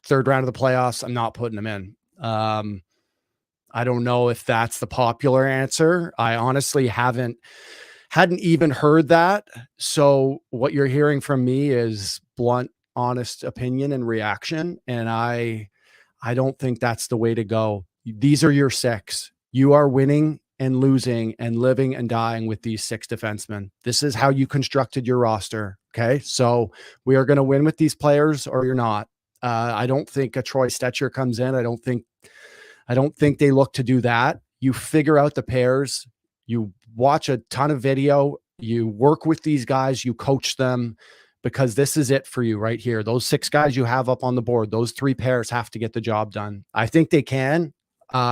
Speaker 6: 3rd round of the playoffs, I'm not putting him in. I don't know if that's the popular answer. I honestly hadn't even heard that. So what you're hearing from me is blunt, honest opinion and reaction. And I don't think that's the way to go. These are your 6. You are winning and losing and living and dying with these 6 defensemen. This is how you constructed your roster. Okay. So we are going to win with these players, or you're not. I don't think a Troy Stecher comes in. I don't think they look to do that. You figure out the pairs, you watch a ton of video, you work with these guys, you coach them, because this is it for you right here. Those 6 guys you have up on the board, those 3 pairs have to get the job done. I think they can.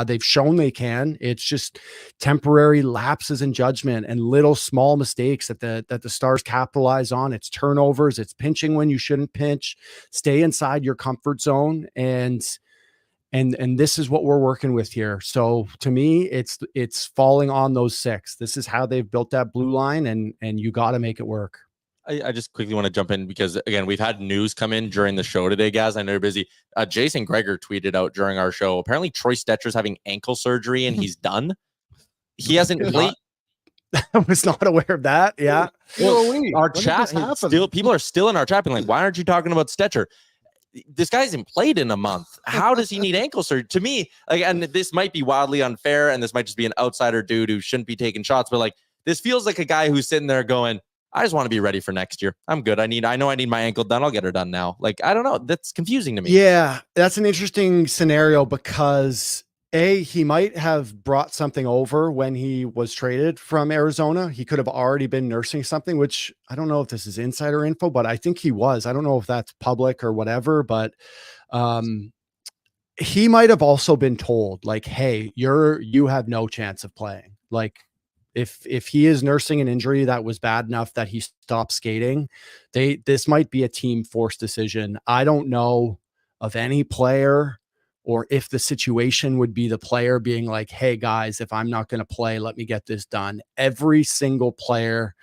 Speaker 6: They've shown they can. It's just temporary lapses in judgment and little small mistakes that the Stars capitalize on. It's turnovers. It's pinching when you shouldn't pinch. Stay inside your comfort zone. And this is what we're working with here. So to me, it's falling on those 6. This is how they've built that blue line, and you got to make it work.
Speaker 2: I just quickly want to jump in because, again, we've had news come in during the show today, guys. I know you're busy. Jason Gregor tweeted out during our show, apparently Troy Stetcher's having ankle surgery and he's done. He hasn't played.
Speaker 6: I was not aware of that. Yeah.
Speaker 2: Well, our chat people are still in our chat being like, why aren't you talking about Stecher? This guy hasn't played in a month. How does he need ankle surgery? To me, like, and this might be wildly unfair, and this might just be an outsider dude who shouldn't be taking shots, but like, this feels like a guy who's sitting there going, I just want to be ready for next year. I'm good. I know I need my ankle done. I'll get her done now. Like, I don't know. That's confusing to me.
Speaker 6: Yeah, that's an interesting scenario because he might have brought something over when he was traded from Arizona. He could have already been nursing something, which I don't know if this is insider info, but I think he was. I don't know if that's public or whatever, but he might have also been told, like, hey, you have no chance of playing. Like, if he is nursing an injury that was bad enough that he stopped skating, this might be a team forced decision. I don't know of any player, or if the situation would be the player being like, hey guys, if I'm not going to play, let me get this done. Every single player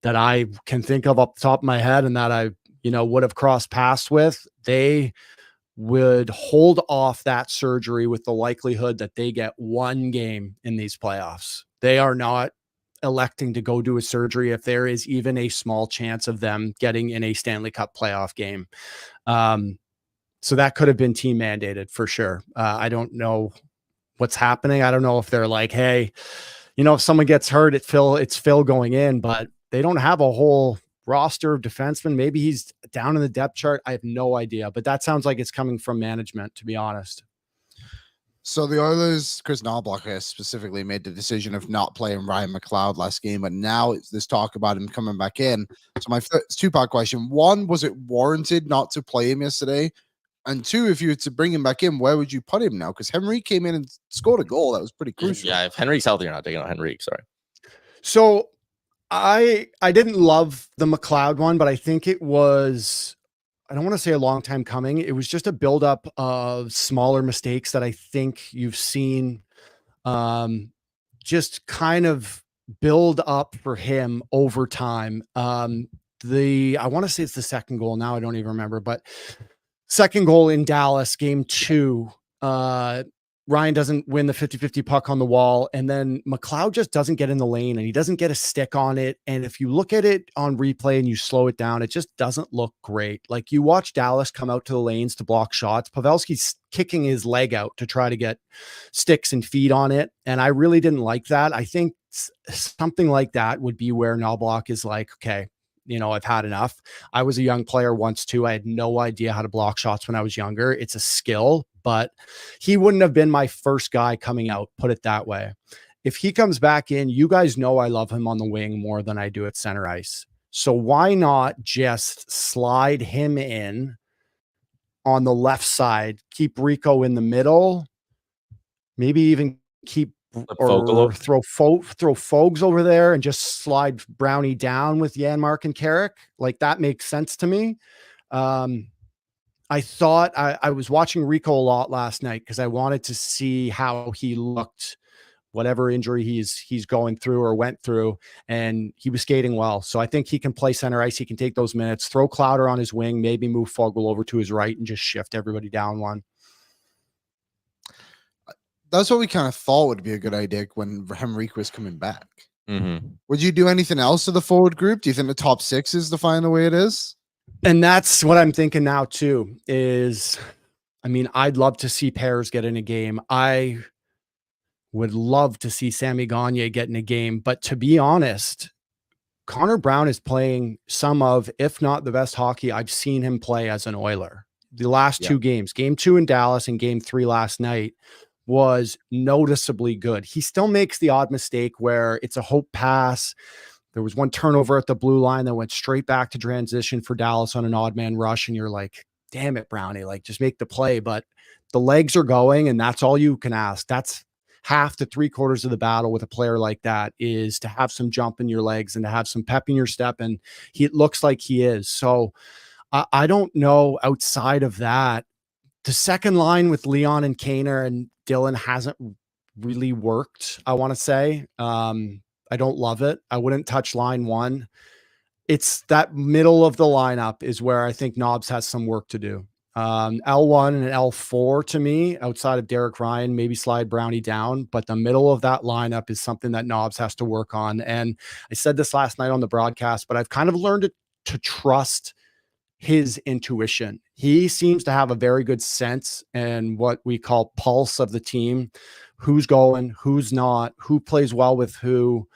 Speaker 6: that I can think of up the top of my head and that I, would have crossed paths with, they would hold off that surgery with the likelihood that they get 1 game in these playoffs. They are not electing to go do a surgery if there is even a small chance of them getting in a Stanley Cup playoff game. So that could have been team mandated for sure. I don't know what's happening. I don't know if they're like, hey, if someone gets hurt, it's Phil going in, but they don't have a whole roster of defensemen. Maybe he's down in the depth chart. I have no idea, but that sounds like it's coming from management, to be honest.
Speaker 3: So the Oilers, Chris Knoblauch specifically made the decision of not playing Ryan McLeod last game, but now it's this talk about him coming back in. So my 2-part question: 1, was it warranted not to play him yesterday? And 2, if you were to bring him back in, where would you put him now? Because Henrique came in and scored a goal that was pretty crucial.
Speaker 2: Yeah, if Henrique's healthy, you're not taking on Henrique. Sorry.
Speaker 6: So I didn't love the McLeod one, but I think it was I don't want to say a long time coming. It was just a buildup of smaller mistakes that I think you've seen just kind of build up for him over time. I want to say it's the second goal. Now I don't even remember, but second goal in Dallas, game 2, Ryan doesn't win the 50-50 puck on the wall. And then McLeod just doesn't get in the lane and he doesn't get a stick on it. And if you look at it on replay and you slow it down, it just doesn't look great. Like you watch Dallas come out to the lanes to block shots. Pavelski's kicking his leg out to try to get sticks and feet on it. And I really didn't like that. I think something like that would be where Knobloch is like, okay, I've had enough. I was a young player once too. I had no idea how to block shots when I was younger. It's a skill, but he wouldn't have been my first guy coming out, put it that way. If he comes back in, you guys know I love him on the wing more than I do at center ice. So why not just slide him in on the left side, keep Rico in the middle, maybe even keep or throw Fogs over there and just slide Brownie down with Janmark and Carrick. Like that makes sense to me. I thought I was watching Rico a lot last night because I wanted to see how he looked, whatever injury he's going through or went through, and he was skating well. So I think he can play center ice. He can take those minutes, throw Clowder on his wing, maybe move Fogle over to his right and just shift everybody down one.
Speaker 3: That's what we kind of thought would be a good idea when Henrique was coming back.
Speaker 2: Mm-hmm.
Speaker 3: Would you do anything else to the forward group? Do you think the top 6 is defined the way it is?
Speaker 6: And that's what I'm thinking now too, I'd love to see pairs get in a game. I would love to see Sammy Gagne get in a game, but to be honest, Connor Brown is playing some of, if not the best hockey I've seen him play as an Oiler. The last 2 games, game 2 in Dallas and game 3 last night, was noticeably good. He still makes the odd mistake where it's a hope pass. There was one turnover at the blue line that went straight back to transition for Dallas on an odd man rush. And you're like, damn it, Brownie, like just make the play. But the legs are going and that's all you can ask. That's half to 3/4 of the battle with a player like that, is to have some jump in your legs and to have some pep in your step. And it looks like he is. So I don't know outside of that. The second line with Leon and Kaner and Dylan hasn't really worked, I want to say. I don't love it. I wouldn't touch line 1. It's that middle of the lineup is where I think Knobs has some work to do. L1 and L4 to me, outside of Derek Ryan, maybe slide Brownie down, but the middle of that lineup is something that Knobs has to work on. And I said this last night on the broadcast, but I've kind of learned to trust his intuition. He seems to have a very good sense and what we call pulse of the team, who's going, who's not, who plays well with who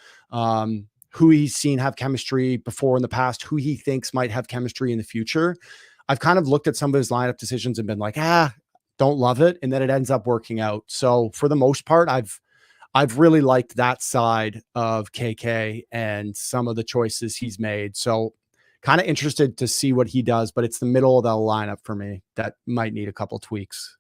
Speaker 6: he's seen have chemistry before in the past, who he thinks might have chemistry in the future. I've kind of looked at some of his lineup decisions and been like, don't love it. And then it ends up working out. So for the most part, I've really liked that side of KK and some of the choices he's made. So kind of interested to see what he does, but it's the middle of the lineup for me that might need a couple tweaks.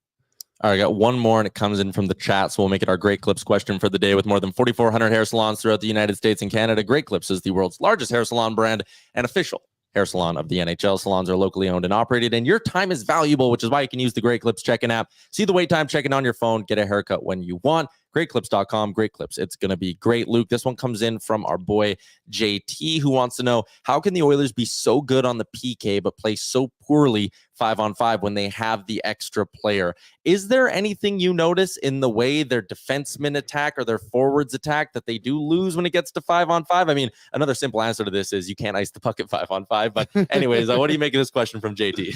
Speaker 2: All right, I got one more, and it comes in from the chat, so we'll make it our Great Clips question for the day. With more than 4,400 hair salons throughout the United States and Canada, Great Clips is the world's largest hair salon brand and official hair salon of the NHL. Salons are locally owned and operated, and your time is valuable, which is why you can use the Great Clips check-in app. See the wait time, check in on your phone, get a haircut when you want. GreatClips.com, Great Clips. It's going to be great. Luke, this one comes in from our boy JT, who wants to know, how can the Oilers be so good on the PK but play so poorly 5-on-5 when they have the extra player? Is there anything you notice in the way their defensemen attack or their forwards attack that they do lose when it gets to 5-on-5? I mean, another simple answer to this is you can't ice the puck at 5-on-5. But anyways, what do you make of this question from JT?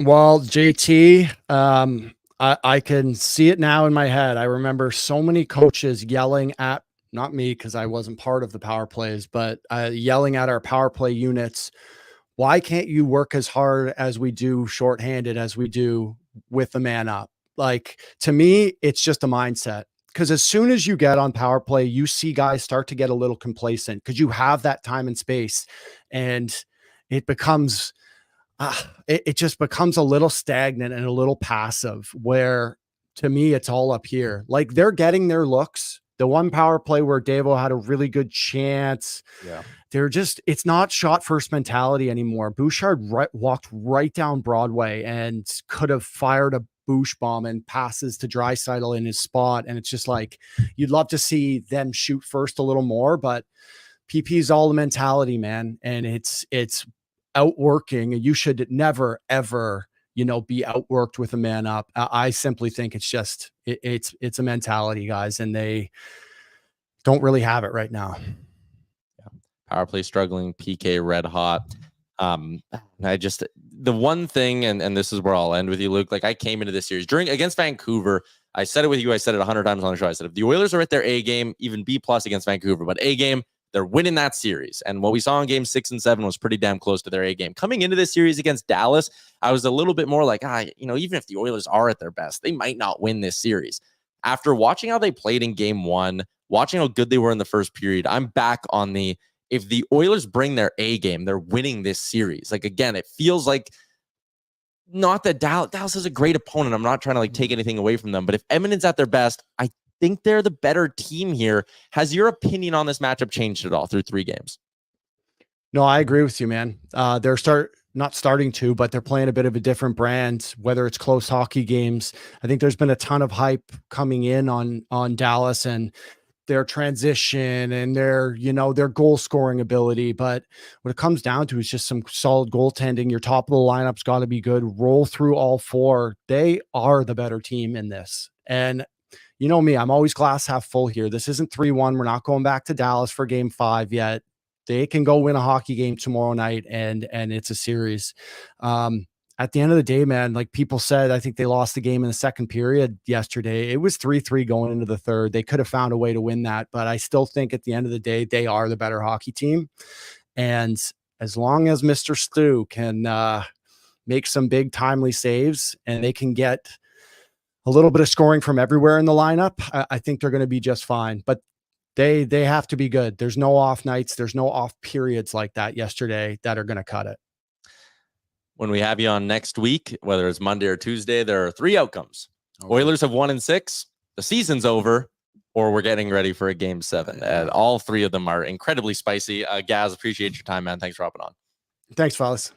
Speaker 6: Well, JT, I can see it now in my head. I remember so many coaches yelling at, not me because I wasn't part of the power plays, but yelling at our power play units. Why can't you work as hard as we do shorthanded as we do with the man up? Like, to me, it's just a mindset. Because as soon as you get on power play, you see guys start to get a little complacent because you have that time and space, and it becomes it just becomes a little stagnant and a little passive, where to me, it's all up here. Like, they're getting their looks The one power play where Davo had a really good chance.
Speaker 3: Yeah.
Speaker 6: It's not shot first mentality anymore. Bouchard walked right down Broadway and could have fired a Boosh bomb and passes to Draisaitl in his spot. And it's just like, you'd love to see them shoot first a little more, but PP is all the mentality, man. And it's outworking. You should never, ever, be outworked with a man up. I simply think it's just, it's a mentality, guys. And they don't really have it right now.
Speaker 2: Power play struggling, PK red hot. The one thing, and this is where I'll end with you, Luke. Like, I came into this series against Vancouver. I said it with you. I said it 100 times on the show. I said, if the Oilers are at their A game, even B+ against Vancouver, but A game, they're winning that series. And what we saw in game 6 and 7 was pretty damn close to their A game. Coming into this series against Dallas, I was a little bit more like, even if the Oilers are at their best, they might not win this series. After watching how they played in game 1, watching how good they were in the first period, I'm back on if the Oilers bring their A game, they're winning this series. Like, again, it feels like, not that Dallas is a great opponent. I'm not trying to take anything away from them, but if Edmonton's at their best, I think they're the better team here. Has your opinion on this matchup changed at all through 3 games?
Speaker 6: No, I agree with you, man. They're not starting to, but they're playing a bit of a different brand, whether it's close hockey games. I think there's been a ton of hype coming in on Dallas and their transition and their goal scoring ability. But what it comes down to is just some solid goaltending. Your top of the lineup's got to be good. Roll through all 4. They are the better team in this. And you know me, I'm always glass half full here. This isn't 3-1. We're not going back to Dallas for game 5 yet. They can go win a hockey game tomorrow night and it's a series. At the end of the day, man, like people said, I think they lost the game in the second period yesterday. It was 3-3 going into the third. They could have found a way to win that, but I still think at the end of the day, they are the better hockey team. And as long as Mr. Stu can make some big timely saves and they can get a little bit of scoring from everywhere in the lineup, I think they're going to be just fine. But they have to be good. There's no off nights. There's no off periods like that yesterday that are going to cut it.
Speaker 2: When we have you on next week, whether it's Monday or Tuesday, there are 3 outcomes. Okay. Oilers have 1-6, the season's over, or we're getting ready for a game 7. And all 3 of them are incredibly spicy. Gaz, appreciate your time, man. Thanks for hopping on.
Speaker 6: Thanks, fellas.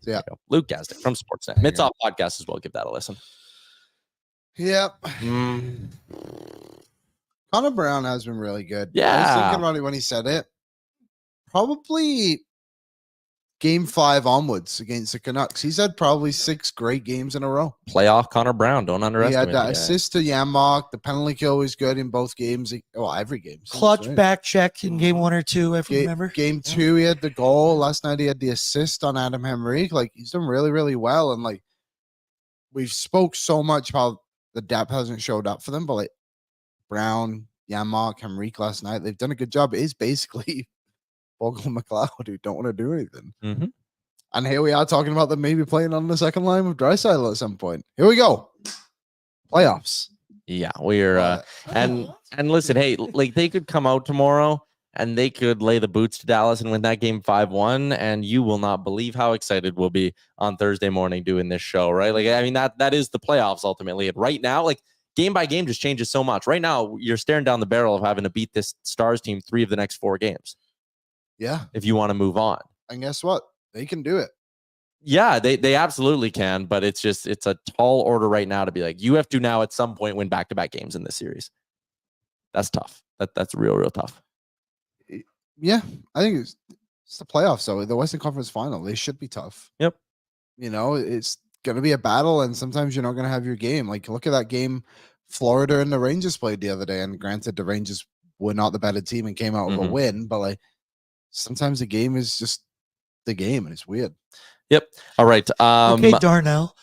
Speaker 3: Yeah.
Speaker 2: Luke Gazdic from Sportsnet. Mitts Off Podcast as well. Give that a listen.
Speaker 3: Yep. Connor Brown has been really good.
Speaker 2: Yeah.
Speaker 3: I was thinking about it when he said it. Probably game 5 onwards against the Canucks. He's had probably 6 great games in a row.
Speaker 2: Playoff Connor Brown. Don't underestimate
Speaker 3: He had that assist to Yaremchuk. The penalty kill was good in both games. Every game.
Speaker 5: Clutch back check in game 1 or 2, if you remember.
Speaker 3: Game 2, he had the goal. Last night, he had the assist on Adam Henrique. Like, he's done really, really well. And, we've spoke so much about the depth hasn't showed up for them, but, Brown, Yaremchuk, Henrique last night, they've done a good job. It is basically Bogle and McLeod who don't want to do anything.
Speaker 2: Mm-hmm.
Speaker 3: And here we are talking about them maybe playing on the second line with Draisaitl at some point. Here we go. Playoffs.
Speaker 2: Yeah, we're and listen, hey, they could come out tomorrow and they could lay the boots to Dallas and win that game 5-1, and you will not believe how excited we'll be on Thursday morning doing this show, right? That is the playoffs ultimately. And right now, game by game just changes so much. Right now, you're staring down the barrel of having to beat this Stars team 3 of the next 4 games.
Speaker 3: Yeah.
Speaker 2: If you want to move on.
Speaker 3: And guess what? They can do it.
Speaker 2: Yeah, they absolutely can, but it's a tall order right now to be like, you have to now at some point win back-to-back games in this series. That's tough. That's real tough.
Speaker 3: Yeah, I think it's the playoffs, though. The Western Conference Final, they should be tough.
Speaker 2: Yep.
Speaker 3: It's going to be a battle, and sometimes you're not going to have your game. Look at that game Florida and the Rangers played the other day, and granted, the Rangers were not the better team and came out with a win, but sometimes the game is just the game, and it's weird.
Speaker 2: Yep. All right.
Speaker 5: Okay, Darnell.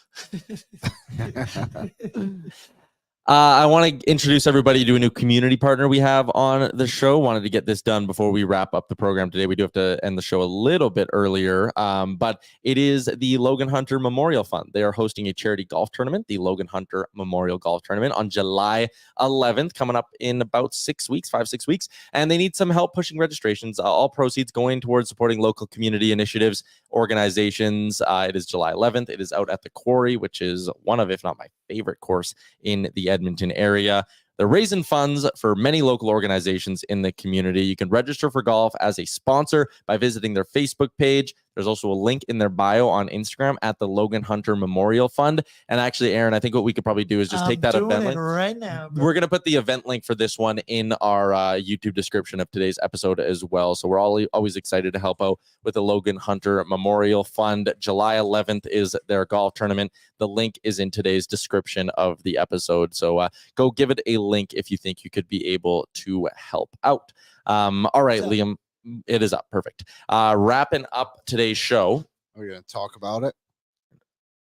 Speaker 2: I want to introduce everybody to a new community partner we have on the show. Wanted to get this done before we wrap up the program today. We do have to end the show a little bit earlier, but it is the Logan Hunter Memorial Fund. They are hosting a charity golf tournament, the Logan Hunter Memorial Golf Tournament, on July 11th, coming up in about 6 weeks, 5-6 weeks, and they need some help pushing registrations. All proceeds going towards supporting local community initiatives, organizations. It is July 11th. It is out at the Quarry, which is one of, if not my favorite course in the Edmonton area. They're raising funds for many local organizations in the community. You can register for golf as a sponsor by visiting their Facebook page. There's also a link in their bio on Instagram at the Logan Hunter Memorial Fund. And actually, Aaron, I think what we could probably do is just take that event link
Speaker 5: right now.
Speaker 2: We're going to put the event link for this one in our YouTube description of today's episode as well. So we're always excited to help out with the Logan Hunter Memorial Fund. July 11th is their golf tournament. The link is in today's description of the episode. So go give it a link if you think you could be able to help out. All right, Liam, it is up. Perfect. Wrapping up today's show.
Speaker 3: We're going to talk about it.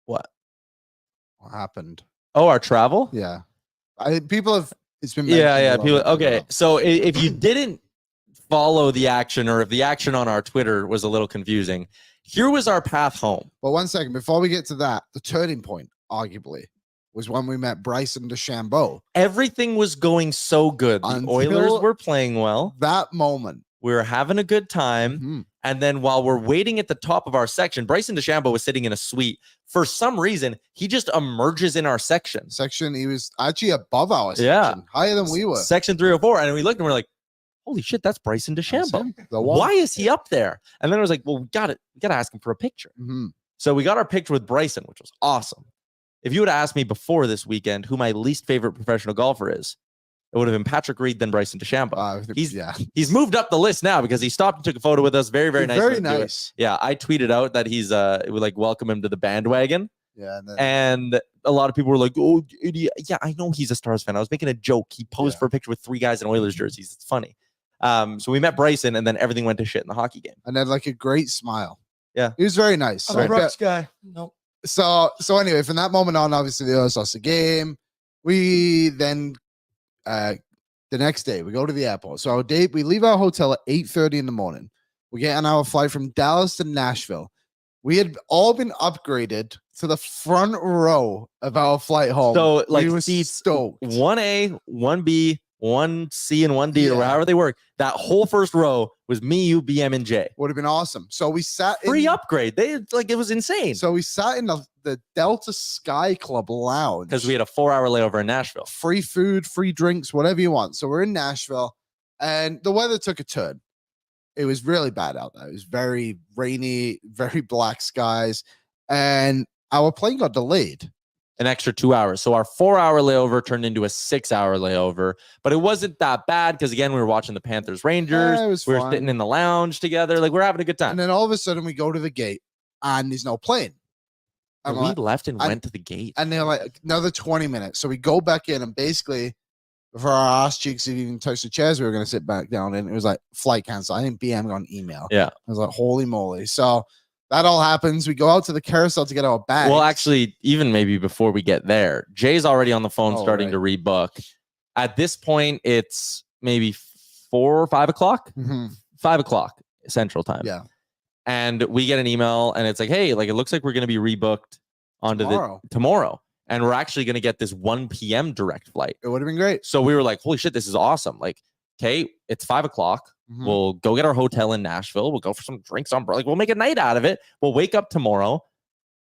Speaker 2: What
Speaker 3: happened?
Speaker 2: Oh, our travel?
Speaker 3: Yeah. People have, it's been,
Speaker 2: people. Okay. So if you didn't follow the action, or if the action on our Twitter was a little confusing, here was our path home.
Speaker 3: But 1 second, before we get to that, the turning point, arguably, was when we met Bryson DeChambeau.
Speaker 2: Everything was going so good. The Oilers were playing well.
Speaker 3: That moment.
Speaker 2: We were having a good time.
Speaker 3: Mm-hmm.
Speaker 2: And then while we're waiting at the top of our section, Bryson DeChambeau was sitting in a suite. For some reason, he just emerges in our section.
Speaker 3: He was actually above our section, higher than we were.
Speaker 2: Section 304. And we looked and we're like, holy shit, that's Bryson DeChambeau. Why is he up there? And then I was like, well, we got to ask him for a picture.
Speaker 3: Mm-hmm.
Speaker 2: So we got our picture with Bryson, which was awesome. If you would have asked me before this weekend who my least favorite professional golfer is, it would have been Patrick Reed, then Bryson DeChambeau. He's moved up the list now because he stopped and took a photo with us. Very, very nice.
Speaker 3: Very nice.
Speaker 2: Yeah, I tweeted out that he's would like welcome him to the bandwagon.
Speaker 3: Yeah,
Speaker 2: and a lot of people were like, "Oh, idiot." Yeah, I know he's a Stars fan. I was making a joke. He posed for a picture with 3 guys in Oilers jerseys. It's funny. So we met Bryson, and then everything went to shit in the hockey game.
Speaker 3: And then like a great smile.
Speaker 2: Yeah,
Speaker 3: he was very nice.
Speaker 5: I'm a Brooks guy. Nope.
Speaker 3: So anyway, from that moment on, obviously the Oilers lost the game. We then the next day we go to the airport. So our date, we leave our hotel at 8:30 in the morning. We get on our flight from Dallas to Nashville. We had all been upgraded to the front row of our flight home.
Speaker 2: So like
Speaker 3: we were
Speaker 2: seats
Speaker 3: stoked.
Speaker 2: 1A, 1B, 1C, and 1D, or however they work. That whole first row was me, you, BM, and J.
Speaker 3: Would have been awesome. So we sat
Speaker 2: free upgrade. It was insane.
Speaker 3: So we sat in the Delta Sky Club lounge
Speaker 2: because we had a 4-hour layover in Nashville.
Speaker 3: Free food, free drinks, whatever you want. So we're in Nashville, and the weather took a turn. It was really bad out there. It was very rainy, very black skies, and our plane got delayed.
Speaker 2: An extra 2 hours. So our 4-hour layover turned into a 6-hour layover, but it wasn't that bad because again, we were watching the Panthers Rangers. We were sitting in the lounge together. Like we're having a good time.
Speaker 3: And then all of a sudden we go to the gate and there's no plane.
Speaker 2: And we left and went to the gate.
Speaker 3: And they're like, another 20 minutes. So we go back in and basically before our ass cheeks had even touched the chairs we were going to sit back down in, it was like flight cancel. I think BM got an email.
Speaker 2: Yeah.
Speaker 3: I was like, holy moly. So that all happens. We go out to the carousel to get our bags.
Speaker 2: Well, actually, even maybe before we get there, Jay's already on the phone starting to rebook. At this point, it's maybe 4 or 5 o'clock. 5 o'clock Central Time.
Speaker 3: Yeah.
Speaker 2: And we get an email and it's like, hey, like it looks like we're going to be rebooked onto tomorrow. And we're actually going to get this 1 p.m. direct flight.
Speaker 3: It would have been great.
Speaker 2: So we were like, holy shit, this is awesome. Like, okay, it's 5 o'clock. We'll go get our hotel in Nashville. We'll go for some drinks on, like we'll make a night out of it. We'll wake up tomorrow.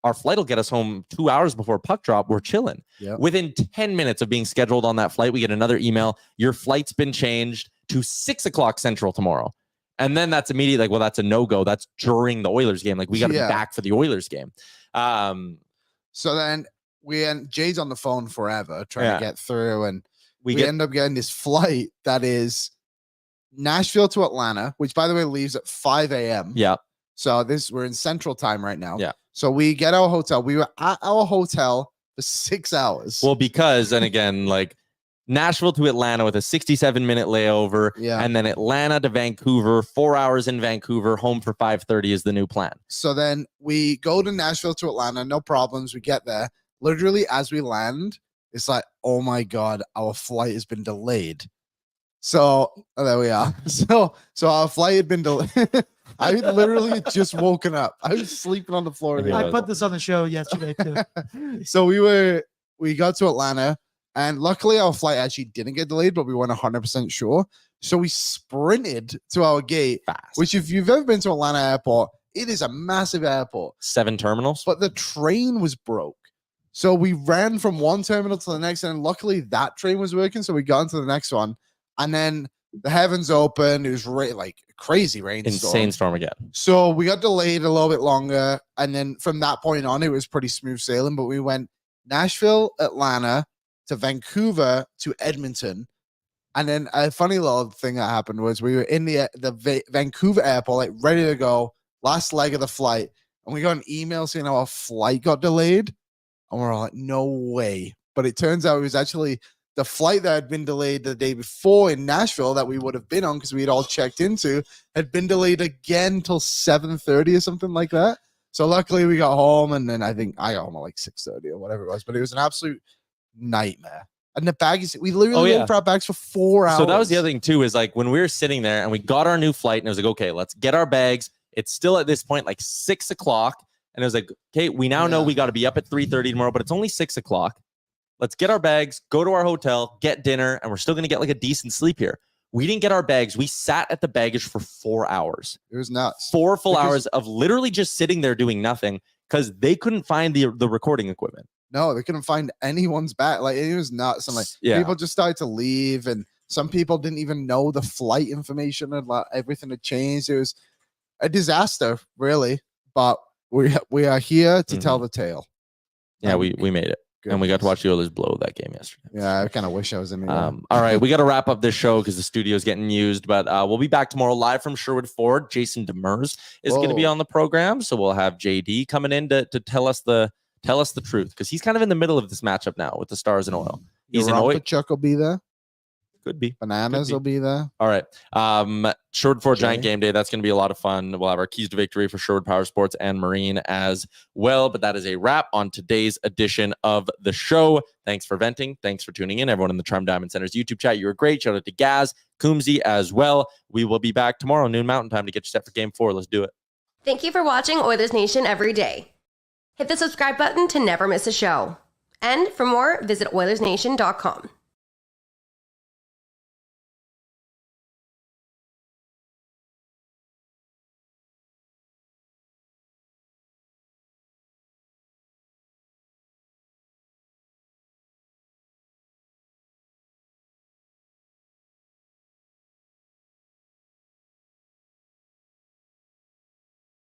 Speaker 2: Our flight will get us home 2 hours before puck drop. We're chilling.
Speaker 3: Yep.
Speaker 2: Within 10 minutes of being scheduled on that flight, we get another email. Your flight's been changed to 6 o'clock Central tomorrow. And then that's immediately like, well, that's a no-go. That's during the Oilers game. Like we got to be back for the Oilers game.
Speaker 3: So then Jay's on the phone forever trying to get through. And we end up getting this flight that is Nashville to Atlanta, which by the way leaves at 5 a.m.
Speaker 2: Yeah.
Speaker 3: So we're in Central Time right now.
Speaker 2: Yeah.
Speaker 3: So we get our hotel. We were at our hotel for 6 hours.
Speaker 2: Well, because, and again, like Nashville to Atlanta with a 67-minute layover.
Speaker 3: Yeah.
Speaker 2: And then Atlanta to Vancouver, 4 hours in Vancouver, home for 5:30 is the new plan.
Speaker 3: So then we go to Nashville to Atlanta, no problems. We get there. Literally as we land, it's like, oh my God, our flight has been delayed. So there we are. So our flight had been delayed. I literally had just woken up. I was sleeping on the floor.
Speaker 5: I put this on the show yesterday too.
Speaker 3: So we got to Atlanta, and luckily our flight actually didn't get delayed, but we weren't 100% sure. So we sprinted to our gate, which if you've ever been to Atlanta Airport, it is a massive airport.
Speaker 2: 7 terminals.
Speaker 3: But the train was broke. So we ran from one terminal to the next, and luckily that train was working. So we got into the next one, and then the heavens opened. It was like crazy rainstorm.
Speaker 2: Insane storm again.
Speaker 3: So we got delayed a little bit longer. And then from that point on, it was pretty smooth sailing. But we went Nashville, Atlanta to Vancouver to Edmonton. And then a funny little thing that happened was we were in the Vancouver airport, like ready to go, last leg of the flight. And we got an email saying our flight got delayed. And we're all like, no way. But it turns out it was actually the flight that had been delayed the day before in Nashville that we would have been on because we had all checked into had been delayed again till 7:30 or something like that. So luckily we got home, and then I think I got home at like 6:30 or whatever it was. But it was an absolute nightmare. And the baggage, we literally waited for our bags for 4 hours.
Speaker 2: So that was the other thing too, is like when we were sitting there and we got our new flight and it was like, okay, let's get our bags. It's still at this point like 6 o'clock. And it was like, okay, we now know we got to be up at 3:30 tomorrow, but it's only 6 o'clock. Let's get our bags, go to our hotel, get dinner, and we're still going to get like a decent sleep here. We didn't get our bags. We sat at the baggage for 4 hours.
Speaker 3: It was nuts.
Speaker 2: 4 full hours of literally just sitting there doing nothing because they couldn't find the recording equipment.
Speaker 3: No, they couldn't find anyone's back. Like, it was nuts. And like, people just started to leave, and some people didn't even know the flight information, and like, everything had changed. It was a disaster, really. But we are here to tell the tale.
Speaker 2: Yeah, we made it. And we got to watch the Oilers blow that game yesterday.
Speaker 3: Yeah, I kind of wish I was in there.
Speaker 2: All right, we got to wrap up this show because the studio's getting used. But we'll be back tomorrow live from Sherwood Ford. Jason Demers is going to be on the program, so we'll have JD coming in to tell us the truth, because he's kind of in the middle of this matchup now with the Stars and Oil. He's in Oil.
Speaker 3: Chuck will be there.
Speaker 2: Could be.
Speaker 3: Bananas will be there.
Speaker 2: All right. Sherwood Ford Giant Game Day. That's going to be a lot of fun. We'll have our keys to victory for Sherwood Power Sports and Marine as well. But that is a wrap on today's edition of the show. Thanks for venting. Thanks for tuning in. Everyone in the Charm Diamond Center's YouTube chat, you were great. Shout out to Gaz, Kumsey as well. We will be back tomorrow, noon Mountain Time, to get you set for Game 4. Let's do it.
Speaker 1: Thank you for watching Oilers Nation Every Day. Hit the subscribe button to never miss a show. And for more, visit OilersNation.com.